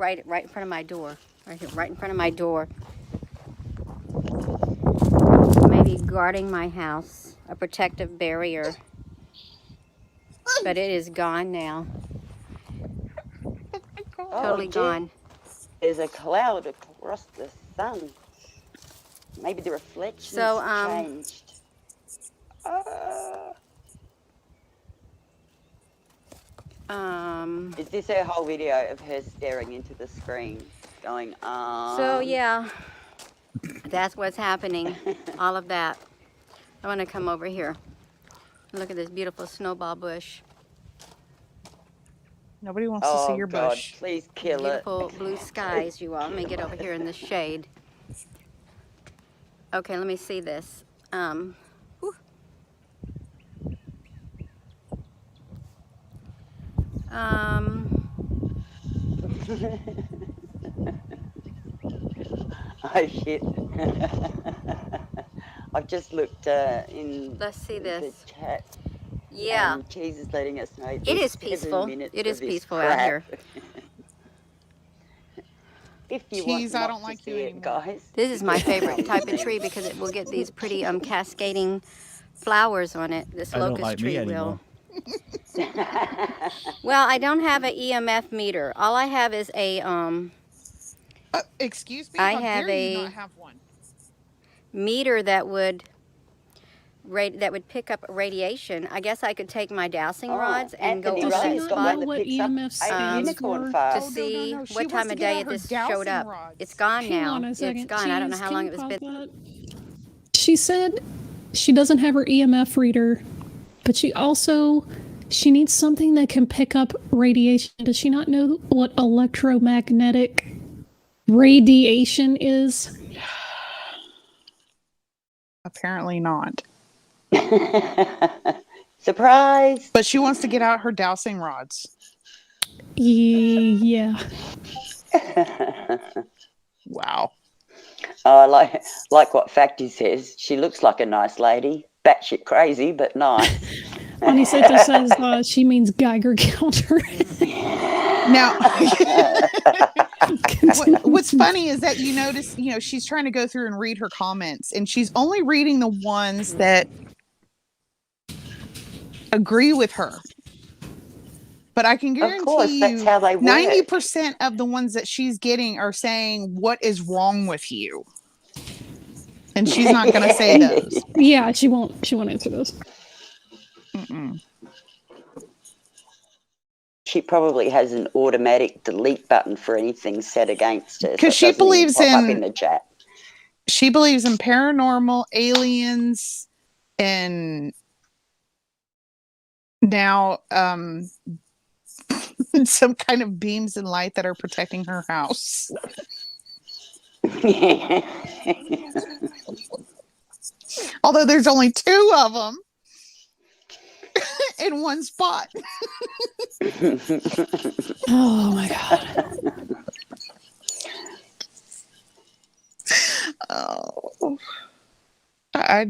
in front of my door. Right here, right in front of my door. Maybe guarding my house. A protective barrier. But it is gone now. Totally gone. There's a cloud across the sun. Maybe the reflection's changed. Is this her whole video of her staring into the screen, going, So yeah, that's what's happening. All of that. I want to come over here. Look at this beautiful snowball bush. Nobody wants to see your bush. God, please kill Beautiful blue skies, you all. Let me get over here in the shade. Okay, let me see this. Whew. Oh shit. I've just looked in Let's see this. the chat. Yeah. Cheese is letting us know. It is peaceful. It is peaceful out here. If you Cheese, want I don't like you anymore. guys. This is my favorite type of tree because it will get these pretty cascading flowers on it. This locust tree will. Well, I don't have an EMF meter. All I have is a excuse me. I How have dare you a not have one? meter that would pick up radiation. I guess I could take my dowsing rods and go Anthony over that Ray's got spot one that what picks up EMF a stands unicorn for. fart. to see no. She what wants time to of get day out her this dowsing showed up. rods. It's gone Hang now. on a second. It's gone. I don't know Cheese, how can long you it was pause been. that? She said she doesn't have her EMF reader, but she needs something that can pick up radiation. Does she not know what electromagnetic radiation is? Apparently not. Surprise! But she wants to get out her dowsing rods. Yeah. Wow. I like what Facty says. She looks like a nice lady. Batshit crazy, but nice. Aniseta says she means Geiger counter. Now, what's funny is that you notice, she's trying to go through and read her comments, and she's only reading the ones that agree with her. But I can guarantee you, 90% of the ones that she's getting are saying, "What is wrong with you?" And she's not going to say those. Yeah, she won't answer those. Mm-mm. She probably has an automatic delete button for anything set against her. Because so she believes in the chat. She believes in paranormal, aliens, and now some kind of beams and light that are protecting her house. Although there's only 2 of them in one spot. Oh my god. Oh. I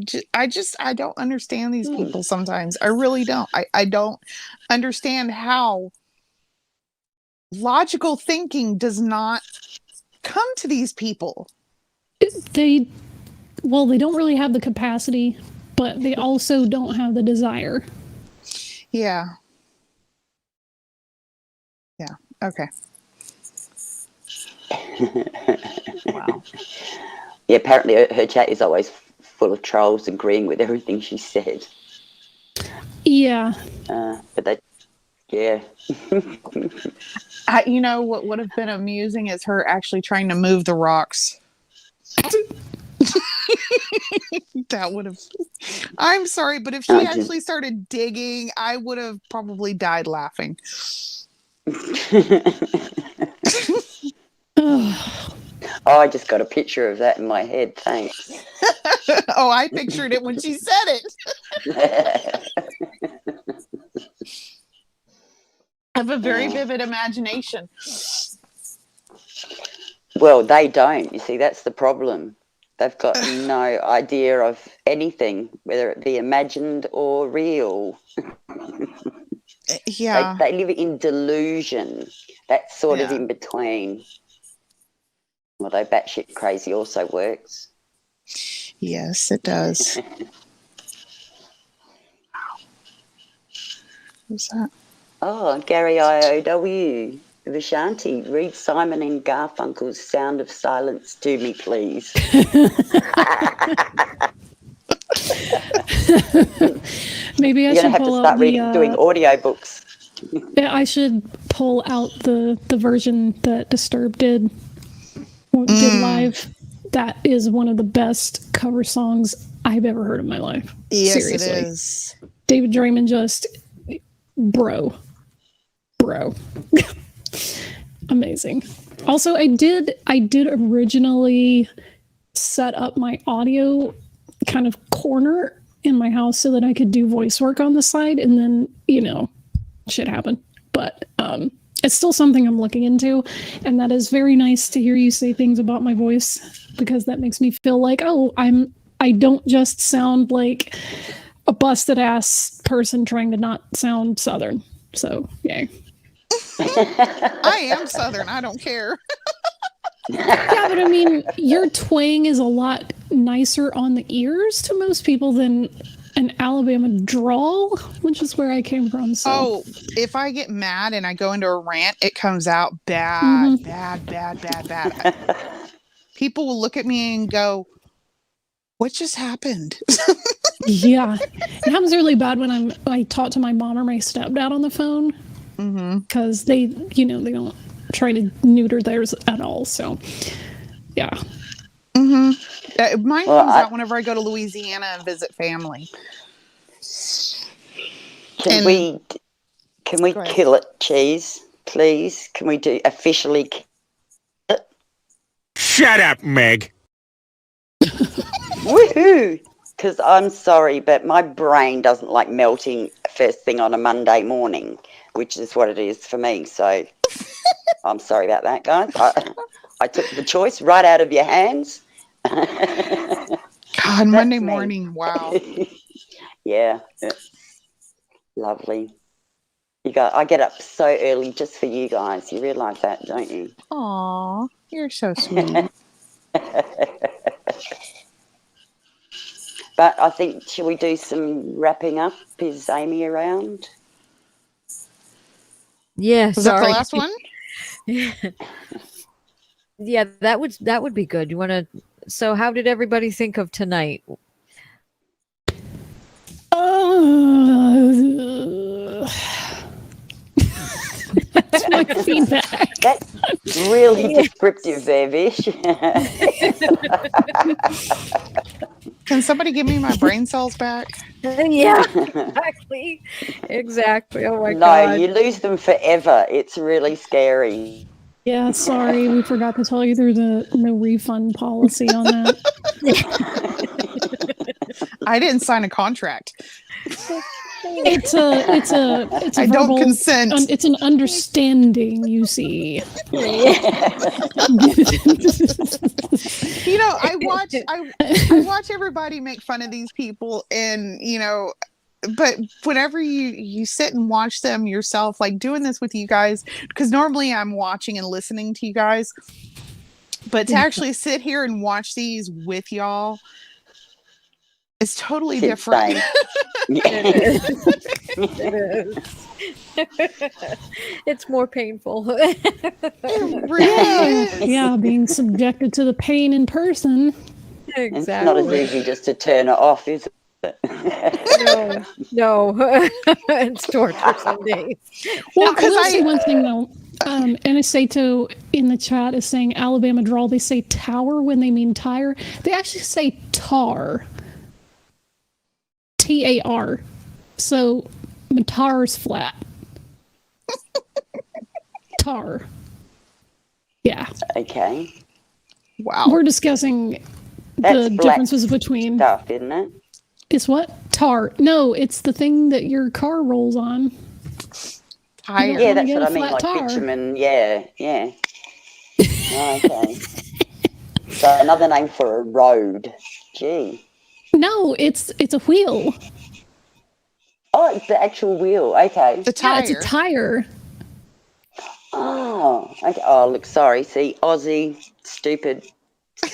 don't understand these people sometimes. I really don't. I don't understand how logical thinking does not come to these people. They don't really have the capacity, but they also don't have the desire. Yeah. Okay. Wow. Yeah, apparently her chat is always full of trolls agreeing with everything she said. Yeah. But yeah. What would have been amusing is her actually trying to move the rocks. That would have. I'm sorry, but if she actually started digging, I would have probably died laughing. Oh, I just got a picture of that in my head. Thanks. Oh, I pictured it when she said it. I have a very vivid imagination. Well, they don't. You see, that's the problem. They've got no idea of anything, whether it be imagined or real. Yeah. They live in delusion. That's sort of in between. Although batshit crazy also works. Yes, it does. Who's that? Oh, Gary IOW. Vishanti, read Simon and Garfunkel's Sound of Silence to me, please. Maybe I You're should going to have to pull start out doing audiobooks. Yeah, I should pull out the version that Disturbed did live. That is one of the best cover songs I've ever heard in my life. Yes, Seriously. it is. David Draymond just, bro. Amazing. Also, I did originally set up my audio kind of corner in my house so that I could do voice work on the side, and then, shit happened. But it's still something I'm looking into, and that is very nice to hear you say things about my voice, because that makes me feel like, I don't just sound like a busted ass person trying to not sound Southern. So, yay. I am Southern. I don't care. Yeah, but I mean, your twang is a lot nicer on the ears to most people than an Alabama drawl, which is where I came from. So. Oh, if I get mad and I go into a rant, it comes out bad. People will look at me and go, "What just happened?" Yeah, it happens really bad when I talk to my mom or my stepdad on the phone, because they don't try to neuter theirs at all. So, yeah. Mine comes out whenever I go to Louisiana and visit family. Can we kill it, Cheese? Please? Can we do officially kill it? Shut up, Meg. Woohoo! Because I'm sorry, but my brain doesn't like melting first thing on a Monday morning, which is what it is for me. So I'm sorry about that, guys. I took the choice right out of your hands. God, Monday morning, wow. Yeah. Lovely. I get up so early just for you guys. You realise that, don't you? Aw, you're so sweet. But I think, shall we do some wrapping up? Is Aimee around? Yeah, Was that the last one? Yeah, that would be good. You want to? So, how did everybody think of tonight? That's my feedback. That's really descriptive there, Vish. Can somebody give me my brain cells back? Yeah, exactly. Oh my God. No, you lose them forever. It's really scary. Yeah, sorry, we forgot to tell you there's no refund policy on that. I didn't sign a contract. It's a I don't consent. It's an understanding, you see. I watch everybody make fun of these people, and but whenever you sit and watch them yourself, like doing this with you guys, because normally I'm watching and listening to you guys, but to actually sit here and watch these with y'all, it's totally different. It is. It's more painful. It really is. Yeah, being subjected to the pain in person. Exactly. It's not as easy just to turn it off, is it? No. It's torture some days. Well, because I say one thing though. Anastato in the chat is saying Alabama drawl. They say tower when they mean tire. They actually say tar. TAR. So Matar's flat. Tar. Yeah. Okay. Wow. We're discussing That's the black differences between stuff, isn't it? It's what? Tar. No, it's the thing that your car rolls on. Tire. Yeah, that's get what a I mean, flat like tire. bitumen. Yeah. Okay. So another name for a road. Gee. No, it's a wheel. Oh, it's the actual wheel. Okay. The tire. Yeah, it's a tire. Oh, okay. Oh, look, sorry. See, Aussie, stupid.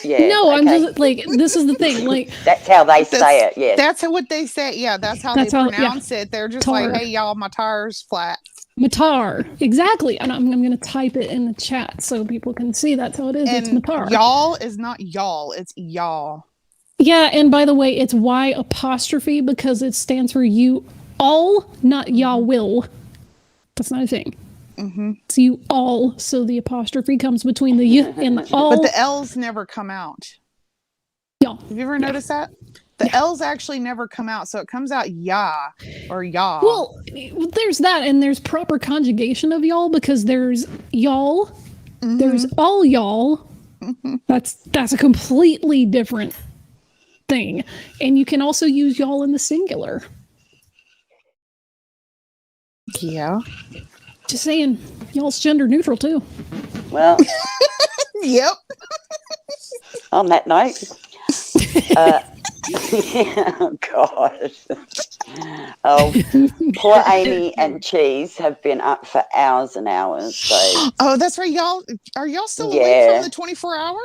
Yeah. No, okay. I'm just like, this is the thing. Like, that's how they say it. Yes. That's what they say. Yeah, that's how they pronounce it. They're just Tar. like, hey, y'all, my tire's flat. Matar. Exactly. And I'm going to type it in the chat so people can see that's how it is. And it's Matar. y'all is not y'all. It's y'all. Yeah, and by the way, it's Y apostrophe because it stands for you all, not y'all will. That's not a thing. Mm-hmm. It's you all, so the apostrophe comes between the you and the all. But the L's never come out. Y'all. Have you ever noticed that? The L's actually never come out, so it comes out ya or y'all. Well, there's that, and there's proper conjugation of y'all because there's y'all, there's all y'all. That's a completely different thing, and you can also use y'all in the singular. Yeah. Just saying, y'all's gender neutral too. Well. Yep. On that note. Oh, God. Oh, poor Aimee and Cheese have been up for hours and hours. So. Oh, that's right. Are y'all still awake from the 24 hour?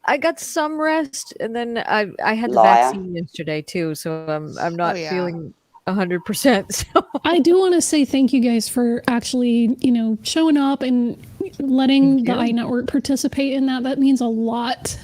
I got some rest, and then I had the Liar. vaccine yesterday too, so I'm not feeling 100%. So. I do want to say thank you guys for actually, showing up and letting the EiE Network participate in that. That means a lot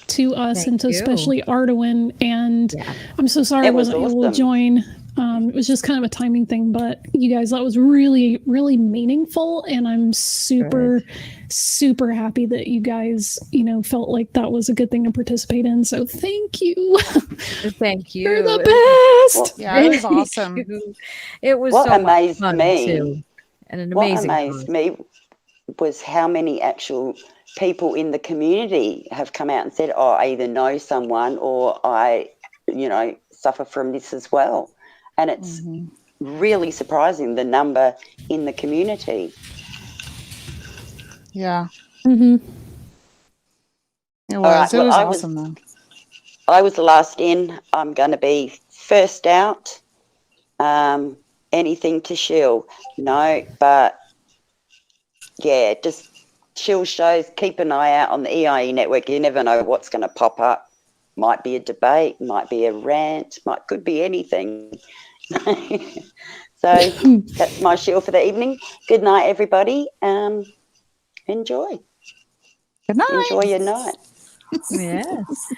to us and to especially Arduin. And I'm so sorry I wasn't able to join. It was just kind of a timing thing, but you guys, that was really, really meaningful. And I'm super, super happy that you guys, felt like that was a good thing to participate in. So thank you. Thank you. You're the best. Well, yeah, it was awesome. It was what so amazed much fun me, too. And an amazing what amazed me was how many actual people in the community have come out and said, oh, I either know someone or I, suffer from this as well. And it's really surprising, the number in the community. Yeah. Mm-hmm. It was. It was awesome, though. I was the last in. I'm going to be first out. Anything to shill? No, but yeah, just shill shows. Keep an eye out on the EiE Network. You never know what's going to pop up. Might be a debate, might be a rant, could be anything. So that's my shill for the evening. Good night, everybody. Enjoy. Good night. Enjoy your night. Yes.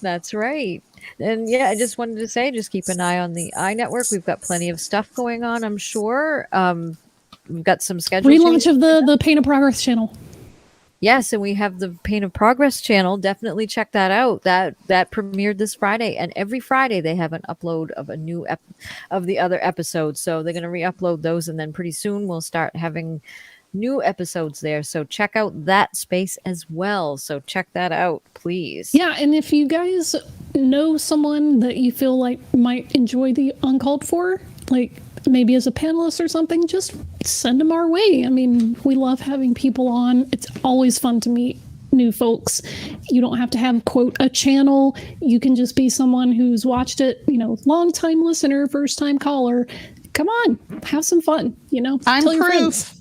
That's right. And yeah, I just wanted to say, just keep an eye on the EiE Network. We've got plenty of stuff going on, I'm sure. We've got some schedule relaunch of the Pain of Progress channel. Yes, and we have the Pain of Progress channel. Definitely check that out. That premiered this Friday, and every Friday they have an upload of a new of the other episodes. So they're going to re-upload those, and then pretty soon we'll start having new episodes there. So check out that space as well. So check that out, please. Yeah, and if you guys know someone that you feel like might enjoy the Uncalled For, like maybe as a panelist or something, just send them our way. I mean, we love having people on. It's always fun to meet new folks. You don't have to have, quote, a channel. You can just be someone who's watched it, long time listener, first time caller. Come on, have some fun, I'm Tell your proof. friends.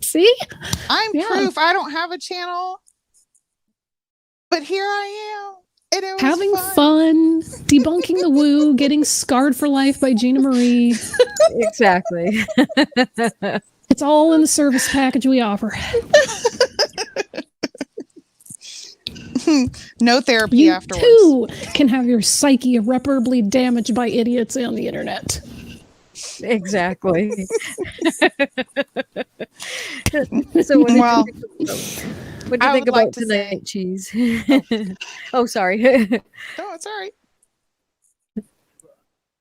See? I'm proof. I don't have a channel, but here I am. And it was having fun, debunking the woo, getting scarred for life by Gina Marie. Exactly. It's all in the service package we offer. No therapy you afterwards. You too can have your psyche irreparably damaged by idiots on the internet. Exactly. So what do you think about tonight, Cheese? Oh, sorry. No, it's all right.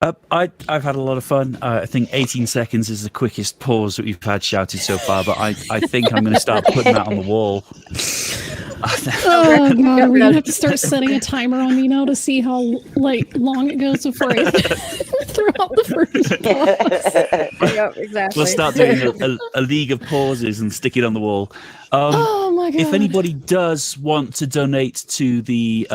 I've had a lot of fun. I think 18 seconds is the quickest pause that we've had shouted so far, but I think I'm going to start putting that on the wall. Oh god, are we gonna have to start setting a timer on me now to see how long it goes before I throw out the first pause? Yep, exactly. We'll start doing a league of pauses and stick it on the wall. Oh my god! If anybody does want to donate to the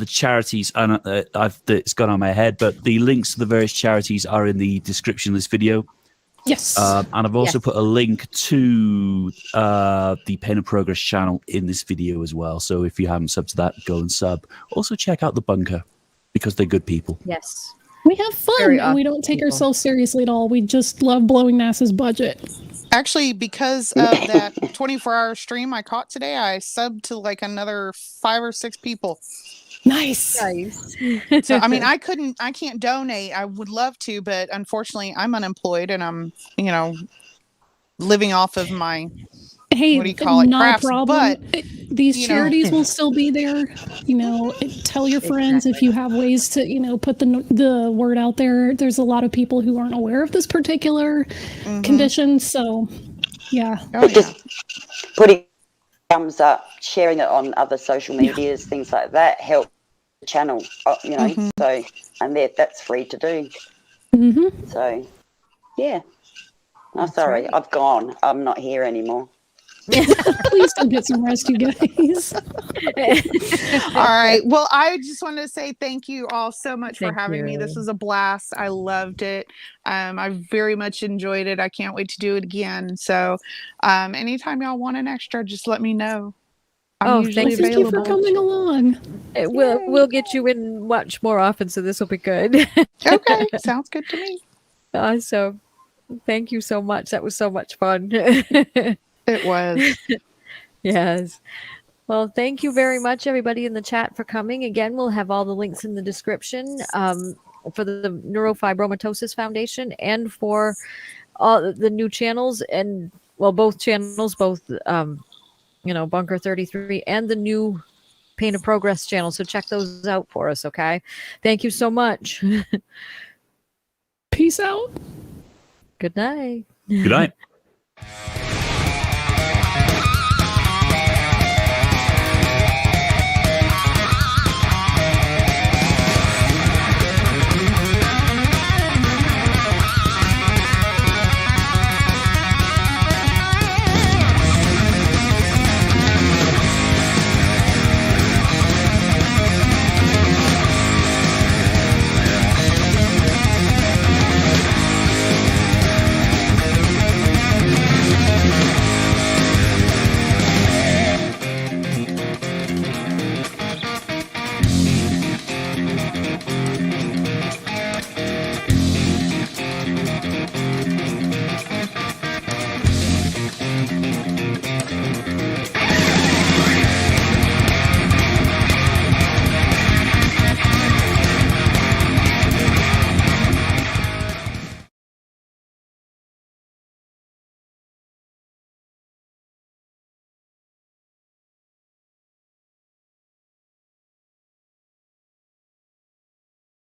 charities, and it's gone on my head, but the links to the various charities are in the description of this video. Yes. And I've also put a link to the Pain of Progress channel in this video as well. So if you haven't subbed to that, go and sub. Also check out the bunker because they're good people. Yes. We have fun and we don't take ourselves seriously at all. We just love blowing NASA's budget. Actually, because of that 24-hour stream I caught today, I subbed to another 5 or 6 people. Nice. So I mean, I can't donate. I would love to, but unfortunately I'm unemployed and I'm, living off of my what do you call it? Not crafts. a problem. But these charities will still be there. Tell your friends if you have ways to, put the word out there. There's a lot of people who aren't aware of this particular condition. So yeah. Just putting thumbs up, sharing it on other social medias, things like that help the channel, so, and that's free to do. So yeah. Oh, sorry, I've gone. I'm not here anymore. Please go get some rest, you guys. All right. Well, I just wanted to say thank you all so much for having me. This was a blast. I loved it. I very much enjoyed it. I can't wait to do it again. So anytime y'all want an extra, just let me know. I'm usually thank you for coming along. We'll get you in much more often, so this will be good. Okay, sounds good to me. Awesome. Thank you so much. That was so much fun. It was. Yes. Well, thank you very much, everybody in the chat, for coming. Again, we'll have all the links in the description for the Neurofibromatosis Foundation and for all the new channels and, both channels, Bunker 33 and the new Pain of Progress channel. So check those out for us, okay? Thank you so much. Peace out. Good night. Good night.